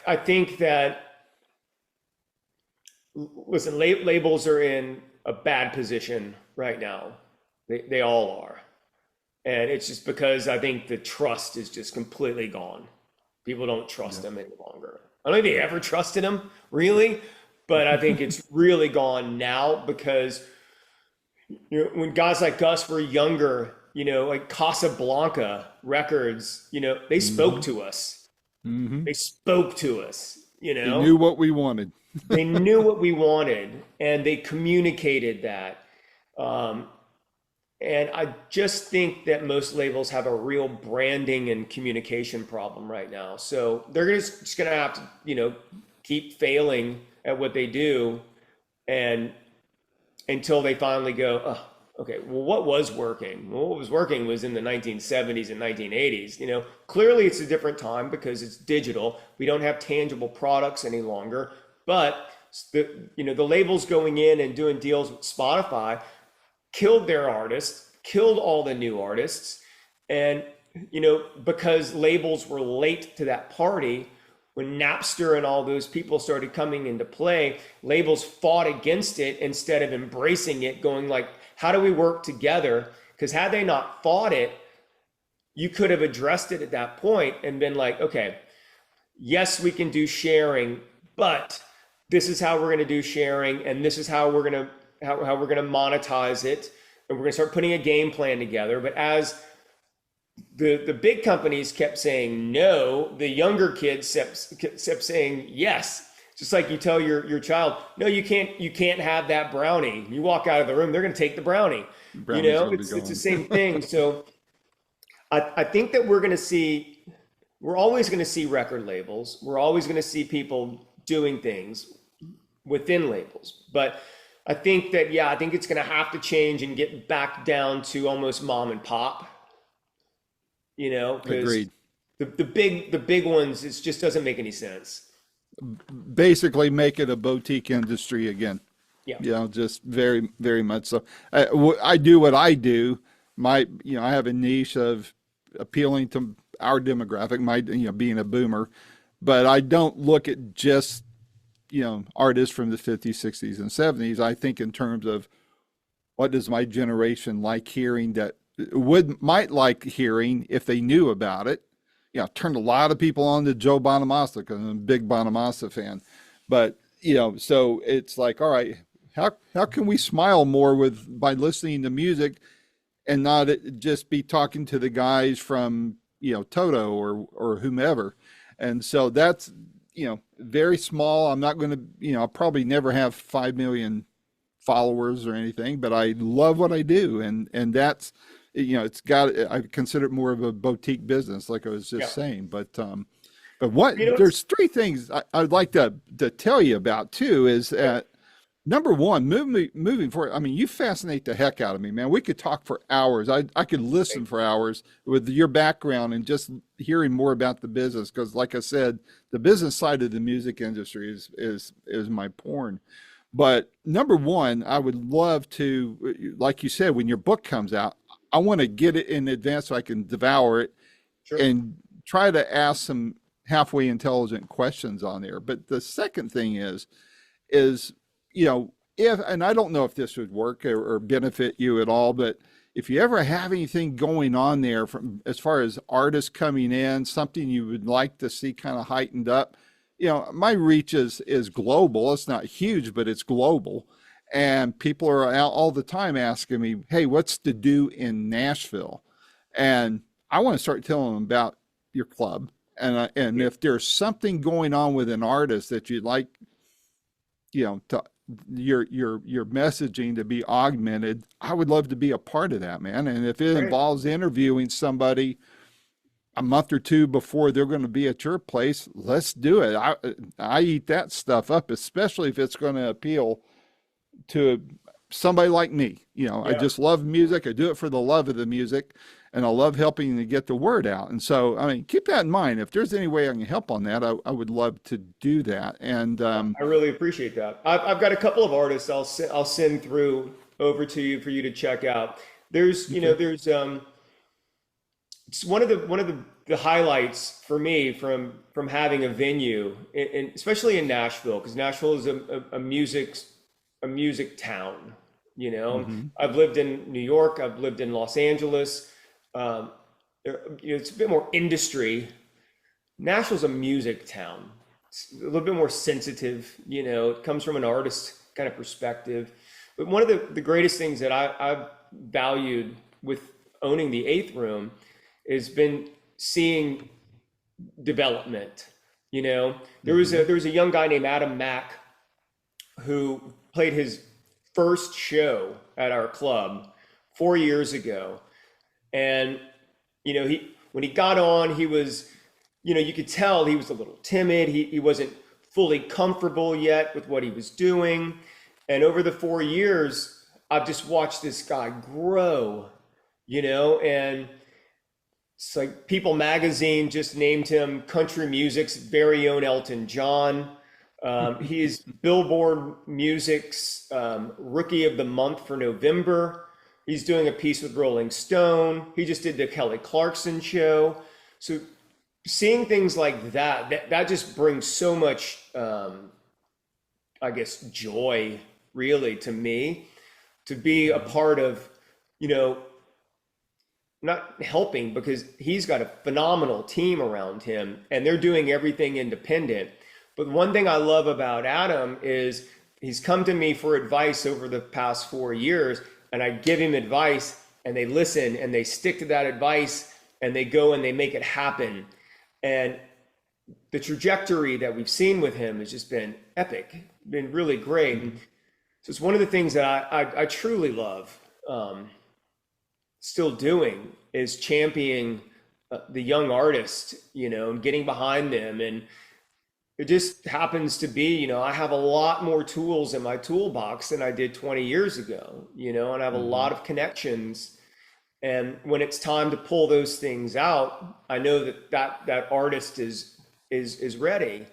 I think that, listen, labels are in a bad position right now. They all are. And it's just because I think the trust is just completely gone. People don't trust them any longer. I don't think they ever trusted them, really, but I think it's really gone now because when guys like us were younger, like Casablanca Records, they spoke to us. Mm-hmm. They spoke to us, They knew what we wanted. They knew what we wanted, and they communicated that. And I just think that most labels have a real branding and communication problem right now. So they're just going to have to, keep failing at what they do, and until they finally go, oh, okay, well, what was working? Well, what was working was in the 1970s and 1980s. Clearly it's a different time because it's digital. We don't have tangible products any longer. But the labels going in and doing deals with Spotify killed their artists, killed all the new artists. And, because labels were late to that party, when Napster and all those people started coming into play, labels fought against it instead of embracing it, going like, how do we work together? Because had they not fought it, you could have addressed it at that point and been like, okay, yes, we can do sharing, but this is how we're going to do sharing, and this is how we're going to monetize it, and we're going to start putting a game plan together. But as the big companies kept saying no, the younger kids kept saying yes. Just like you tell your child, no, you can't have that brownie. You walk out of the room, they're going to take the brownie. It's the same thing. So I think that we're always going to see record labels. We're always going to see people doing things within labels. But I think that, I think it's going to have to change and get back down to almost mom and pop. Because Agreed. The big ones, it just doesn't make any sense. Basically make it a boutique industry again. Yeah. Just very, very much so. I do what I do. I have a niche of appealing to our demographic, being a boomer, but I don't look at just, artists from the 50s, 60s, and 70s. I think in terms of what does my generation like hearing that might like hearing if they knew about it. Turned a lot of people on to Joe Bonamassa because I'm a big Bonamassa fan. But, so it's like, all right, how can we smile more by listening to music and not just be talking to the guys from, Toto or whomever. And so that's, very small. I'm not going to, I'll probably never have 5 million followers or anything, but I love what I do. And that's, I consider it more of a boutique business, like I was just saying. But what, there's three things I'd like to tell you about too, is that number one, moving forward. I mean, you fascinate the heck out of me, man. We could talk for hours. I could listen for hours with your background and just hearing more about the business. Cause like I said, the business side of the music industry is my porn. But number one, I would love to, like you said, when your book comes out, I want to get it in advance so I can devour it and try to ask some halfway intelligent questions on there. But the second thing is, and I don't know if this would work or benefit you at all, but if you ever have anything going on there from as far as artists coming in, something you would like to see kind of heightened up, my reach is global. It's not huge, but it's global. And people are out all the time asking me, hey, what's to do in Nashville? And I want to start telling them about your club. And if there's something going on with an artist that you'd like, to your messaging to be augmented, I would love to be a part of that, man. And if it involves interviewing somebody, a month or two before they're going to be at your place, let's do it. I eat that stuff up, especially if it's going to appeal to somebody like me. I Yeah. just love music. I do it for the love of the music, and I love helping to get the word out. And so, I mean, keep that in mind. If there's any way I can help on that, I would love to do that. And I really appreciate that. I've got a couple of artists I'll send through over to you for you to check out. There's, okay. it's one of the highlights for me from having a venue, especially in Nashville, because Nashville is a music town. Hmm. I've lived in New York, I've lived in Los Angeles. Um, it's a bit more industry. Nashville's a music town. It's a little bit more sensitive. It comes from an artist kind of perspective. But one of the greatest things that I've valued with owning the Eighth Room has been seeing development. Hmm. There was a young guy named Adam Mack who played his first show at our club 4 years ago. And, he when he got on, he was, you could tell he was a little timid. He wasn't fully comfortable yet with what he was doing. And over the 4 years, I've just watched this guy grow, and it's like People Magazine just named him country music's very own Elton John. He's Billboard Music's Rookie of the Month for November. He's doing a piece with Rolling Stone. He just did the Kelly Clarkson show. So seeing things like that just brings so much, I guess, joy, really, to me, to be a part of, you know, not helping, because he's got a phenomenal team around him and they're doing everything independent. But one thing I love about Adam is he's come to me for advice over the past 4 years, and I give him advice and they listen and they stick to that advice and they go and they make it happen. And the trajectory that we've seen with him has just been epic, been really great. And so it's one of the things that I truly love still doing, is championing the young artist, and getting behind them. And it just happens to be, I have a lot more tools in my toolbox than I did 20 years ago, and I have a Hmm. lot of connections. And when it's time to pull those things out, I know that artist is ready.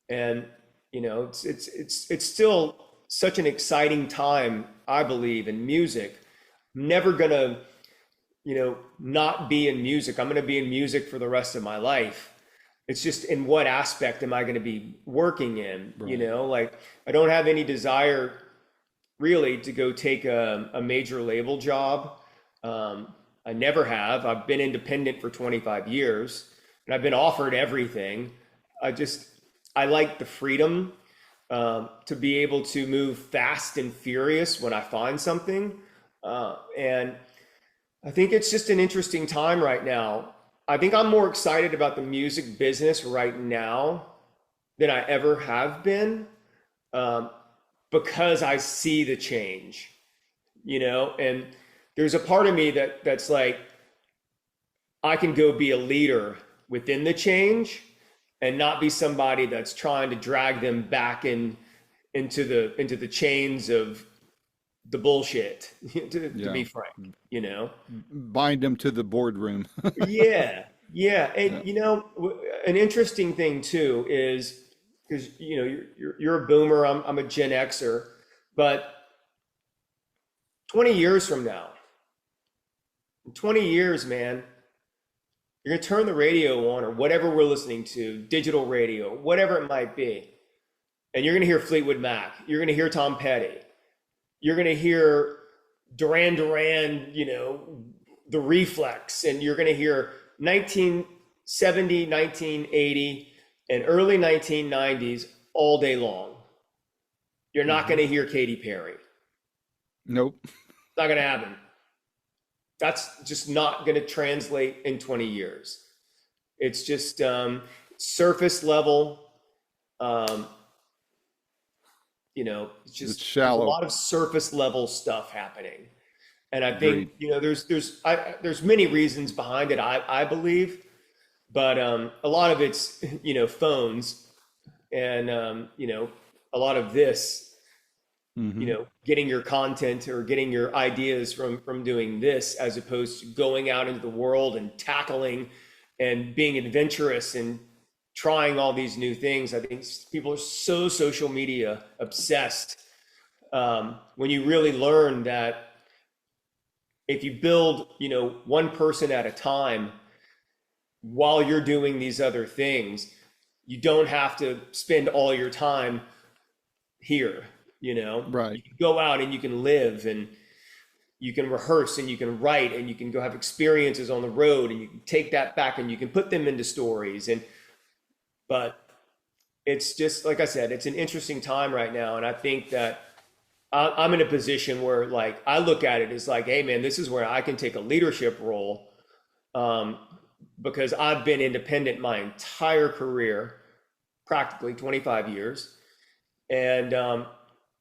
And it's still such an exciting time, I believe, in music. I'm never gonna, not be in music. I'm gonna be in music for the rest of my life. It's just, in what aspect am I gonna be working in? Right. Like, I don't have any desire really to go take a major label job. I never have. I've been independent for 25 years and I've been offered everything. I like the freedom to be able to move fast and furious when I find something. And I think it's just an interesting time right now. I think I'm more excited about the music business right now than I ever have been, um, because I see the change, and there's a part of me that's like, I can go be a leader within the change and not be somebody that's trying to drag them back into the chains of the bullshit, to Yeah. be frank. Bind them to the boardroom. Yeah, yeah. Yeah. And an interesting thing too is, because you're a boomer, I'm a Gen Xer, but 20 years from now, in 20 years, man, you're gonna turn the radio on, or whatever we're listening to, digital radio, whatever it might be, and you're gonna hear Fleetwood Mac, you're gonna hear Tom Petty, you're gonna hear Duran Duran, the Reflex, and you're gonna hear 1970, 1980, and early 1990s all day long. You're not Hmm. gonna hear Katy Perry. It's Nope. not gonna happen. That's just not going to translate in 20 years. It's just surface level. Um, it's It's just, there's a shallow. lot of surface level stuff happening, and I think Agreed. there's many reasons behind it. I believe, but a lot of it's, phones, and a lot of this, getting your content or getting your ideas from doing this, as opposed to going out into the world and tackling and being adventurous and trying all these new things. I think people are so social media obsessed. When you really learn that if you build, one person at a time while you're doing these other things, you don't have to spend all your time here, Right. You can go out and you can live, and you can rehearse, and you can write, and you can go have experiences on the road, and you can take that back and you can put them into stories. But it's just, like I said, it's an interesting time right now. And I think that I'm in a position where, like, I look at it as like, hey man, this is where I can take a leadership role, because I've been independent my entire career, practically 25 years. And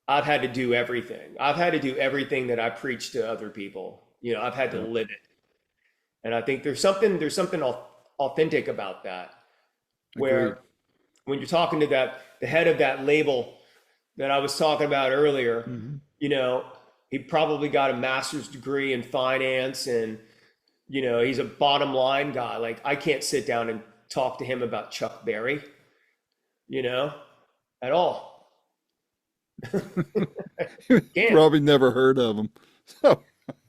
I've had to do everything. I've had to do everything that I preach to other people. I've had to live it. And I think there's something authentic about that, where Agreed. when you're talking to the head of that label that I was talking about earlier, he probably got a master's degree in finance, and, he's a bottom line guy. Like, I can't sit down and talk to him about Chuck Berry, at all. Can't. Probably never heard of them. So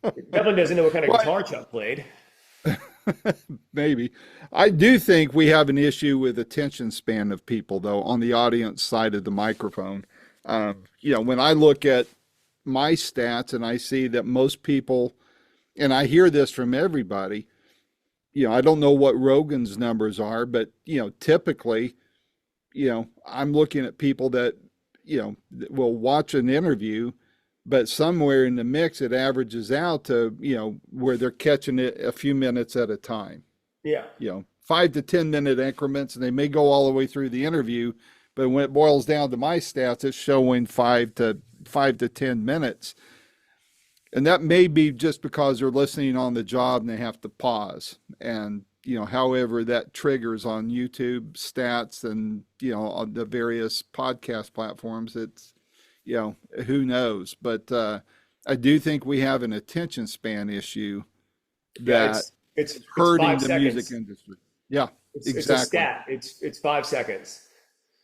Definitely doesn't know what kind of guitar Chuck played. maybe. I do think we have an issue with attention span of people, though, on the audience side of the microphone. When I look at my stats and I see that most people, and I hear this from everybody, I don't know what Rogan's numbers are, but, typically, I'm looking at people that, will watch an interview, but somewhere in the mix, it averages out to, where they're catching it a few minutes at a time. Yeah. 5 to 10 minute increments, and they may go all the way through the interview, but when it boils down to my stats, it's showing 5 to 10 minutes. And that may be just because they're listening on the job and they have to pause. And, however that triggers on YouTube stats and, on the various podcast platforms, it's, who knows? But I do think we have an attention span issue that it's hurting 5 the seconds. music industry. Yeah, exactly. It's a stat. It's 5 seconds.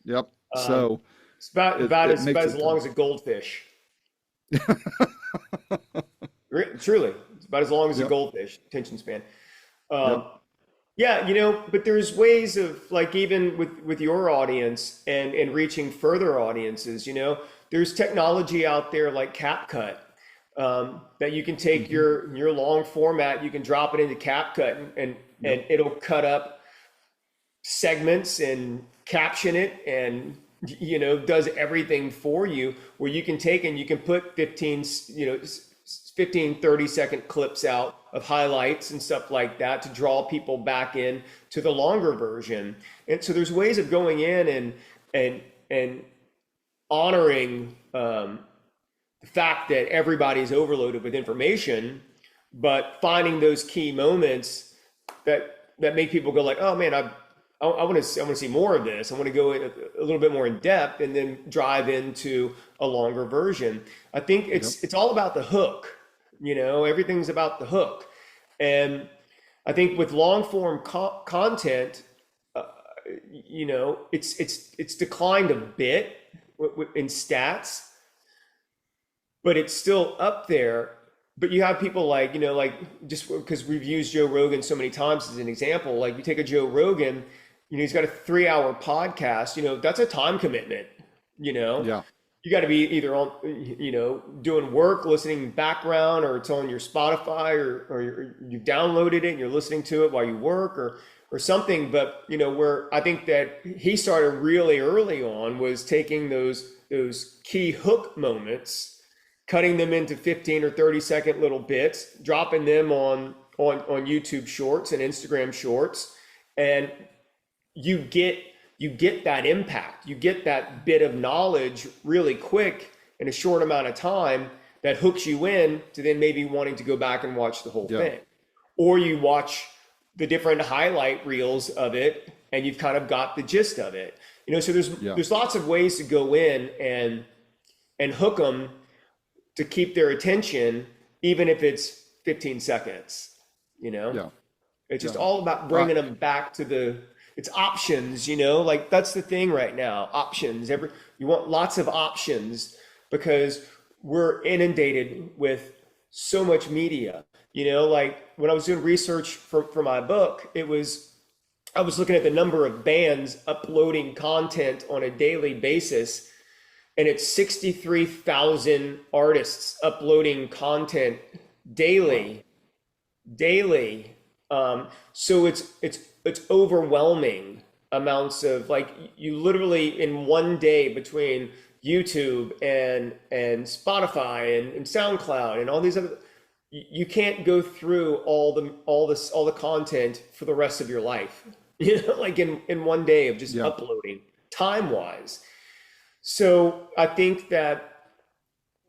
Yep. So it's about as makes it long as a goldfish. Truly, it's about as long as a goldfish attention span. Yeah, but there's ways of, like, even with your audience and reaching further audiences, there's technology out there like CapCut, that you can take your long format, you can drop it into CapCut, and it'll cut up segments and caption it, and does everything for you, where you can take and you can put 15 30-second clips out of highlights and stuff like that to draw people back in to the longer version. And so there's ways of going in and honoring the fact that everybody's overloaded with information, but finding those key moments that make people go like, oh man, I want to see more of this. I want to go in a little bit more in depth, and then drive into a longer version. I think it's all about the hook. Everything's about the hook. And I think with long form content, it's declined a bit in stats, but it's still up there. But you have people like, just because we've used Joe Rogan so many times as an example, like you take a Joe Rogan, he's got a 3-hour podcast, that's a time commitment, Yeah. You got to be either on, doing work, listening background, or it's on your Spotify, or you've downloaded it and you're listening to it while you work, or something. But, where I think that he started really early on was taking those key hook moments, cutting them into 15 or 30-second little bits, dropping them on YouTube Shorts and Instagram Shorts, and you get that impact, you get that bit of knowledge really quick in a short amount of time that hooks you in to then maybe wanting to go back and watch the whole thing. Or you watch the different highlight reels of it, and you've kind of got the gist of it. So Yeah. there's lots of ways to go in and hook them to keep their attention, even if it's 15 seconds. Yeah. It's just Yeah. all about bringing them back to it's options, like that's the thing right now. Options. You want lots of options because we're inundated with so much media. Like when I was doing research for my book, I was looking at the number of bands uploading content on a daily basis, and it's 63,000 artists uploading content daily. Daily. So it's overwhelming amounts of, like, you literally in one day between YouTube and Spotify and SoundCloud and all these other, you can't go through all the content for the rest of your life, like in one day of just uploading time wise. So I think that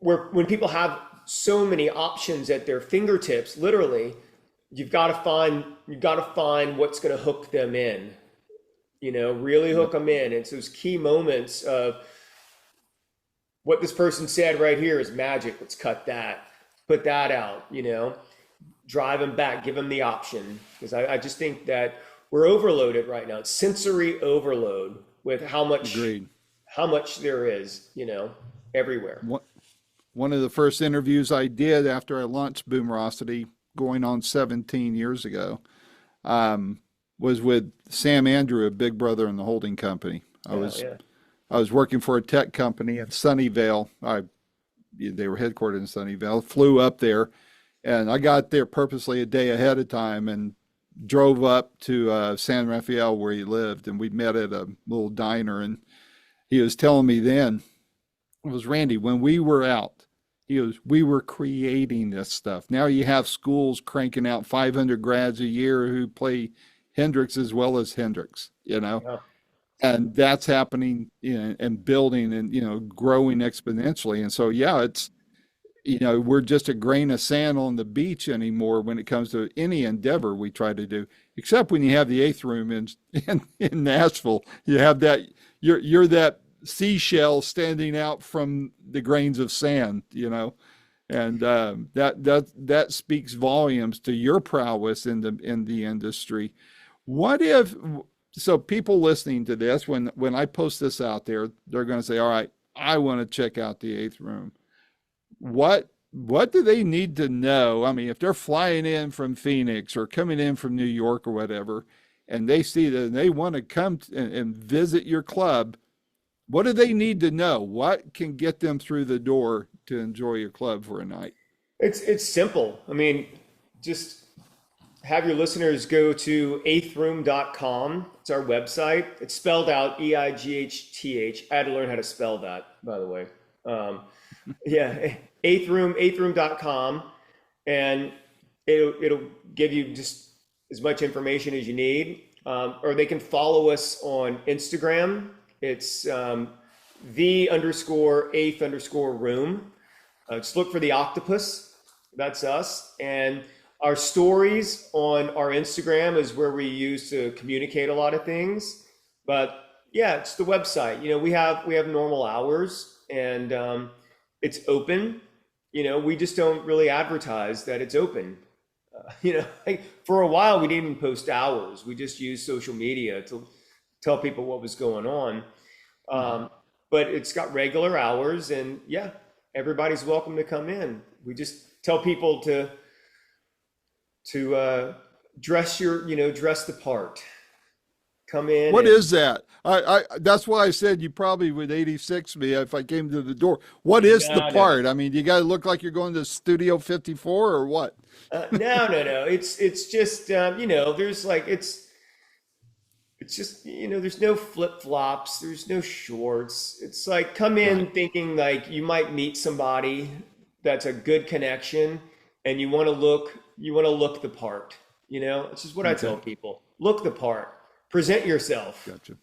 when people have so many options at their fingertips, literally, you've got to find what's going to hook them in, really hook them in. It's those key moments of what this person said right here is magic. Let's cut that, put that out, drive them back, give them the option. Because I just think that we're overloaded right now. It's sensory overload with how much there is, everywhere. One of the first interviews I did after I launched Boomerocity, going on 17 years ago, was with Sam Andrew of Big Brother and the Holding Company. I was working for a tech company in Sunnyvale. They were headquartered in Sunnyvale. Flew up there, and I got there purposely a day ahead of time and drove up to San Rafael where he lived, and we met at a little diner. And he was telling me then, it was, Randy, when we were out, we were creating this stuff. Now you have schools cranking out 500 grads a year who play Hendrix as well as Hendrix, Yeah. and that's happening, and building and, growing exponentially. And so, yeah, it's, we're just a grain of sand on the beach anymore when it comes to any endeavor we try to do, except when you have the eighth room in Nashville. You have that, you're that seashell standing out from the grains of sand, and that speaks volumes to your prowess in the industry. What if, so people listening to this, when I post this out there, they're going to say, all right, I want to check out the eighth room. What do they need to know? I mean, if they're flying in from Phoenix or coming in from New York or whatever, and they see that they want to come and visit your club, what do they need to know? What can get them through the door to enjoy your club for a night? It's simple. I mean, just have your listeners go to eighthroom.com. It's our website. It's spelled out EIGHTH. I had to learn how to spell that, by the way. Eighthroom.com, and it'll give you just as much information as you need. Or they can follow us on Instagram. It's the_eighth_room. Just look for the octopus. That's us. And our stories on our Instagram is where we use to communicate a lot of things. But yeah, it's the website. We have normal hours, and it's open. We just don't really advertise that it's open. Like for a while we didn't even post hours. We just used social media to tell people what was going on. But it's got regular hours, and yeah, everybody's welcome to come in. We just tell people to dress the part. Come in. What is that? I that's why I said you probably would 86 me if I came to the door. What is the part? I mean, you got to look like you're going to Studio 54 or what? No. It's just there's like it's just there's no flip flops. There's no shorts. It's like come in thinking like you might meet somebody that's a good connection, and you want to look the part. It's just what I tell people: look the part. Present yourself. Gotcha.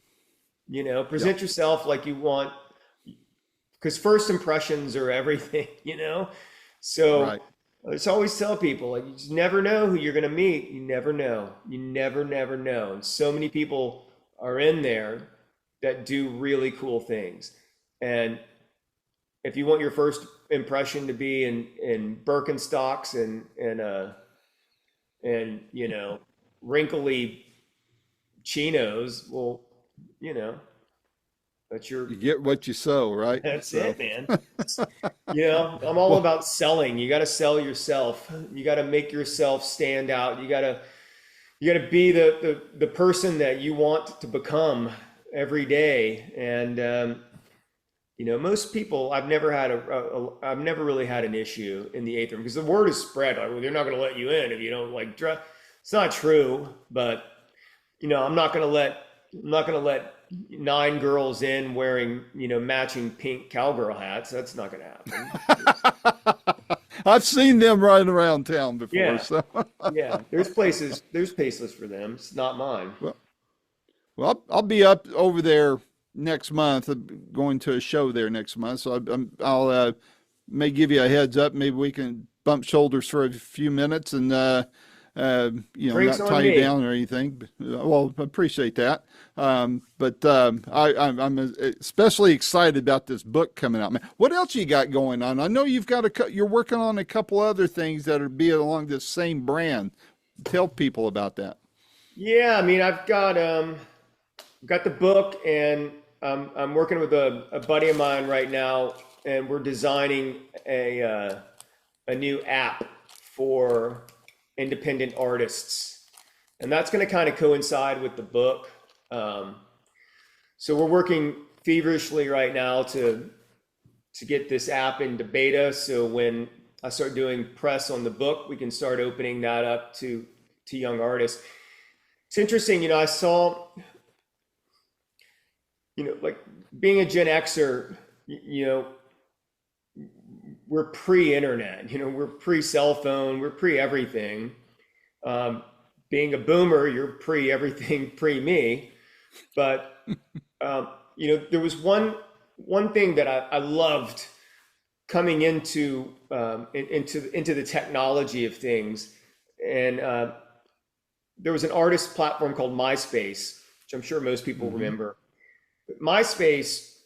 Present yourself like you want, because first impressions are everything, So I just always tell people, like, you just never know who you're going to meet. You never know. You never know. And so many people are in there that do really cool things. And if you want your first impression to be in Birkenstocks and wrinkly chinos, well, you know, that's your You get what you sow, right? that's So, it, man. I'm all well, about selling. You got to sell yourself. You got to make yourself stand out. You got to be the person that you want to become every day. And most people, I've never really had an issue in the eighth room because the word is spread. Like, well, they're not going to let you in if you don't like dress. It's not true, but I'm not going to let 9 girls in wearing matching pink cowgirl hats. That's not going to happen. I've seen them riding around town before. Yeah, So, yeah. There's places for them. It's not mine. well, I'll be up over there next month, going to a show there next month. So I'll may give you a heads up. Maybe we can bump shoulders for a few minutes and Drinks not on tie you me. down or anything. Well, I appreciate that. But I'm especially excited about this book coming out, man. What else you got going on? I know you're working on a couple other things that are be along this same brand. Tell people about that. Yeah, I mean, I've got the book, and I'm working with a buddy of mine right now, and we're designing a new app for independent artists, and that's going to kind of coincide with the book. So we're working feverishly right now to get this app into beta. So when I start doing press on the book, we can start opening that up to young artists. It's interesting, I saw, like being a Gen Xer, we're pre-internet, we're pre-cell phone, we're pre-everything. Being a boomer, you're pre-everything, pre-me. But there was one thing that I loved coming into the technology of things, and there was an artist platform called MySpace, which I'm sure most people remember. But MySpace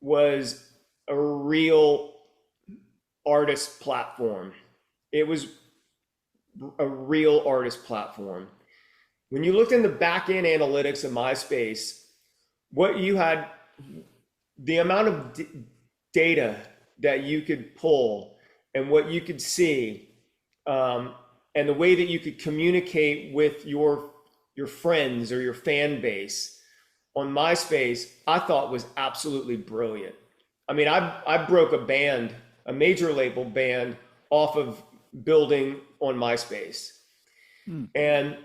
was a real artist platform. It was a real artist platform. When you looked in the back end analytics of MySpace, what you had, the amount of data that you could pull and what you could see, and the way that you could communicate with your friends or your fan base on MySpace, I thought was absolutely brilliant. I mean, I broke a major label band off of building on MySpace. And,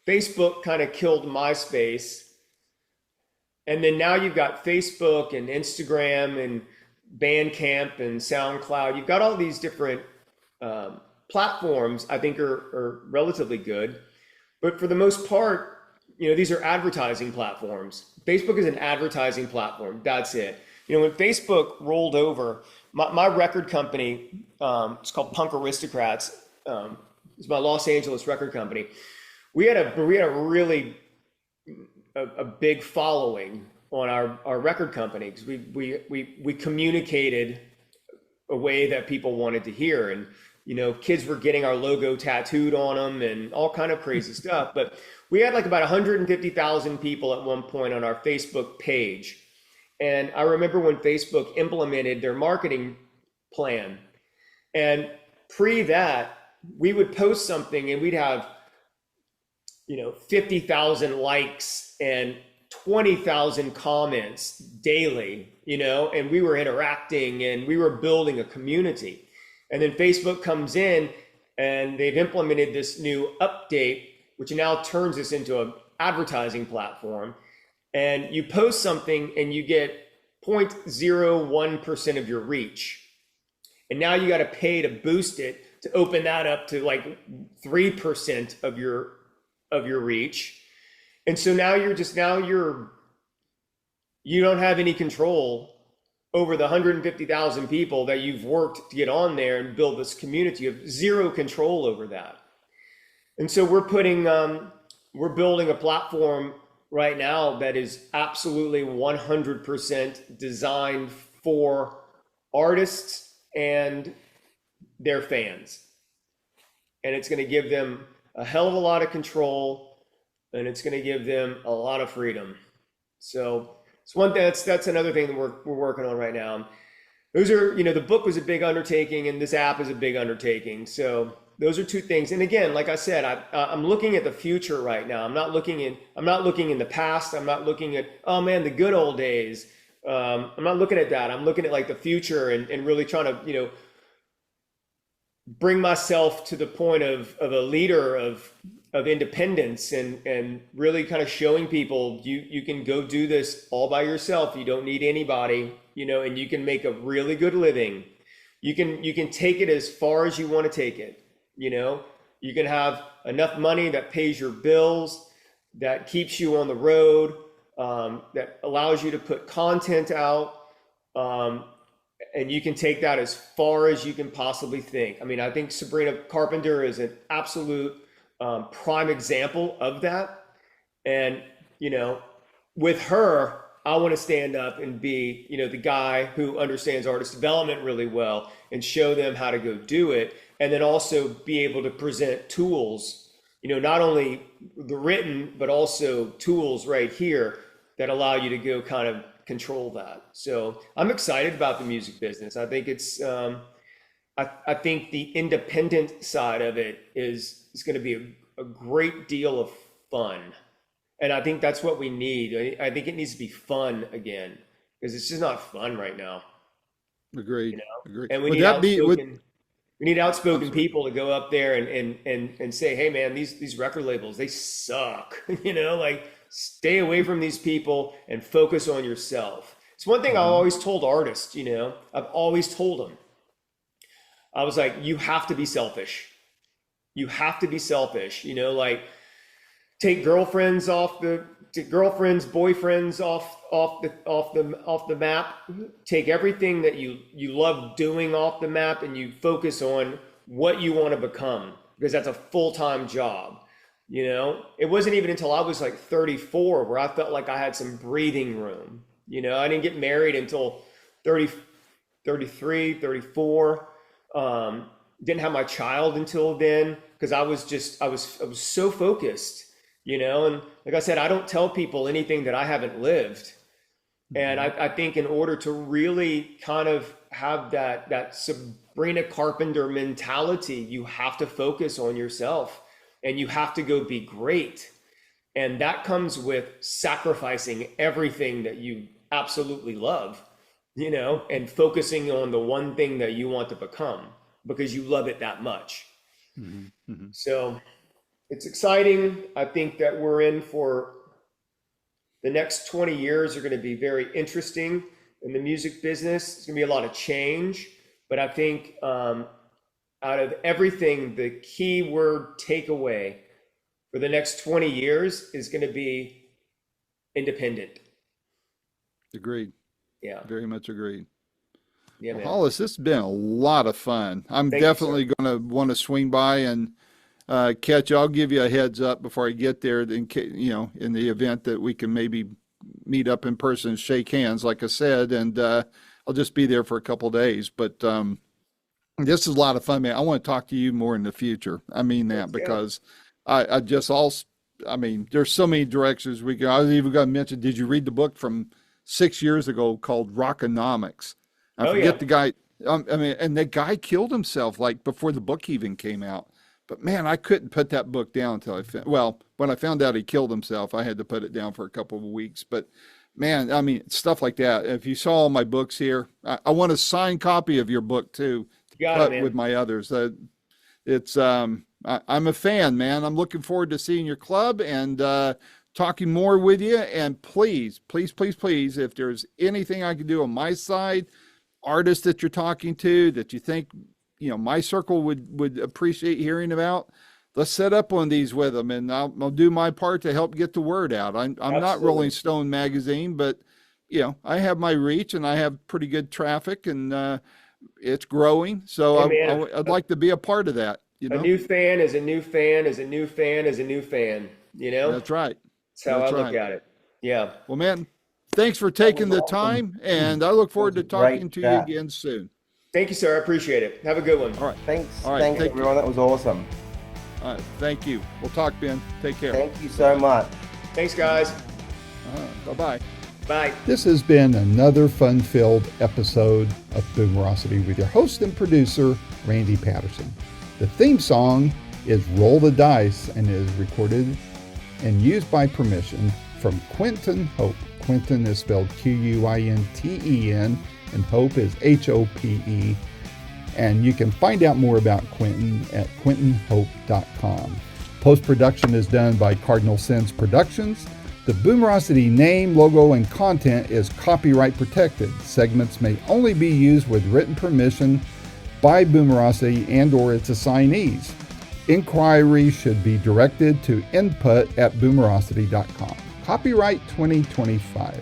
Facebook kind of killed MySpace. And then now you've got Facebook and Instagram and Bandcamp and SoundCloud. You've got all these different platforms I think are relatively good. But for the most part, these are advertising platforms. Facebook is an advertising platform. That's it. When Facebook rolled over, my record company, it's called Punk Aristocrats. It's my Los Angeles record company. We had a really big following on our record company because we communicated a way that people wanted to hear, and kids were getting our logo tattooed on them and all kind of crazy stuff. But we had like about 150,000 people at one point on our Facebook page. And I remember when Facebook implemented their marketing plan, and pre that, we would post something and we'd have 50,000 likes and 20,000 comments daily, and we were interacting and we were building a community. And then Facebook comes in and they've implemented this new update, which now turns us into an advertising platform. And you post something and you get 0.01% of your reach. And now you got to pay to boost it to open that up to like 3% of your reach. And so now you don't have any control over the 150,000 people that you've worked to get on there and build this community. You have zero control over that. And so we're building a platform right now that is absolutely 100% designed for artists and their fans. And it's going to give them a hell of a lot of control, and it's going to give them a lot of freedom. So it's one thing, that's another thing that we're working on right now. Those are, the book was a big undertaking, and this app is a big undertaking. So those are two things. And again, like I said, I'm looking at the future right now. I'm not looking in the past. I'm not looking at, oh man, the good old days. I'm not looking at that. I'm looking at like the future and really trying to, bring myself to the point of a leader of independence and really kind of showing people you can go do this all by yourself. You don't need anybody, and you can make a really good living. You can take it as far as you want to take it. You can have enough money that pays your bills, that keeps you on the road, that allows you to put content out. And you can take that as far as you can possibly think. I mean, I think Sabrina Carpenter is an absolute prime example of that. And, with her, I want to stand up and be, the guy who understands artist development really well and show them how to go do it. And then also be able to present tools, not only the written, but also tools right here that allow you to go kind of control that. So I'm excited about the music business. I think it's, I think the independent side of it is going to be a great deal of fun. And I think that's what we need. I think it needs to be fun again, because it's just not fun right now. Agreed. Agreed. And we need outspoken people to go up there and say, hey man, these record labels, they suck. Like, stay away from these people and focus on yourself. It's one thing I always told artists, I've always told them. I was like, you have to be selfish. You have to be selfish, like take boyfriends off the map. Take everything that you love doing off the map, and you focus on what you want to become, because that's a full-time job. It wasn't even until I was like 34 where I felt like I had some breathing room. I didn't get married until 33, 34. Didn't have my child until then, because I was so focused, and like I said, I don't tell people anything that I haven't lived. And I think in order to really kind of have that Sabrina Carpenter mentality, you have to focus on yourself. And you have to go be great. And that comes with sacrificing everything that you absolutely love, and focusing on the one thing that you want to become because you love it that much. Mm-hmm. Mm-hmm. So it's exciting. I think that we're in for the next 20 years are going to be very interesting in the music business. It's going to be a lot of change, but I think, out of everything, the key word takeaway for the next 20 years is going to be independent. Agreed. Yeah. Very much agreed. Yeah, well, man. Hollis, this has been a lot of fun. I'm Thank definitely going to want to swing by and catch you. I'll give you a heads up before I get there, in the event that we can maybe meet up in person, shake hands, like I said, and I'll just be there for a couple of days. But this is a lot of fun, man. I want to talk to you more in the future. I mean that, because there's so many directions we go. I was even going to mention, did you read the book from 6 years ago called Rockonomics? I forget the guy. And the guy killed himself like before the book even came out. But man, I couldn't put that book down until when I found out he killed himself, I had to put it down for a couple of weeks. But man, stuff like that. If you saw all my books here, I want a signed copy of your book too. With my others. I'm a fan, man. I'm looking forward to seeing your club and talking more with you. And please, if there's anything I can do on my side, artists that you're talking to that you think, my circle would appreciate hearing about, let's set up one of these with them, and I'll do my part to help get the word out. I'm not Rolling Stone magazine, but I have my reach and I have pretty good traffic, and it's growing. So Hey, man, I'd like to be a part of that, a new fan is a new fan is a new fan is a new fan. That's right. That's how I That's look right. at it. Yeah. Well, man, thanks for That taking was the awesome. time, and I look forward That to was a great talking to you chat. again soon. Thank you, sir. I appreciate it. Have a good one. All right. Thanks. All right, Thanks, thank you. everyone. That was awesome. All right. Thank you. We'll talk, Ben. Take care. Thank you so much. Thanks, guys. Bye-bye. Bye. This has been another fun-filled episode of Boomerocity with your host and producer, Randy Patterson. The theme song is Roll the Dice and is recorded and used by permission from Quinton Hope. Quinton is spelled Quinten, and Hope is Hope. And you can find out more about Quinton at quintonhope.com. Post-production is done by Cardinal Sins Productions. The Boomerocity name, logo, and content is copyright protected. Segments may only be used with written permission by Boomerocity and or its assignees. Inquiry should be directed to input@boomerocity.com. Copyright 2025.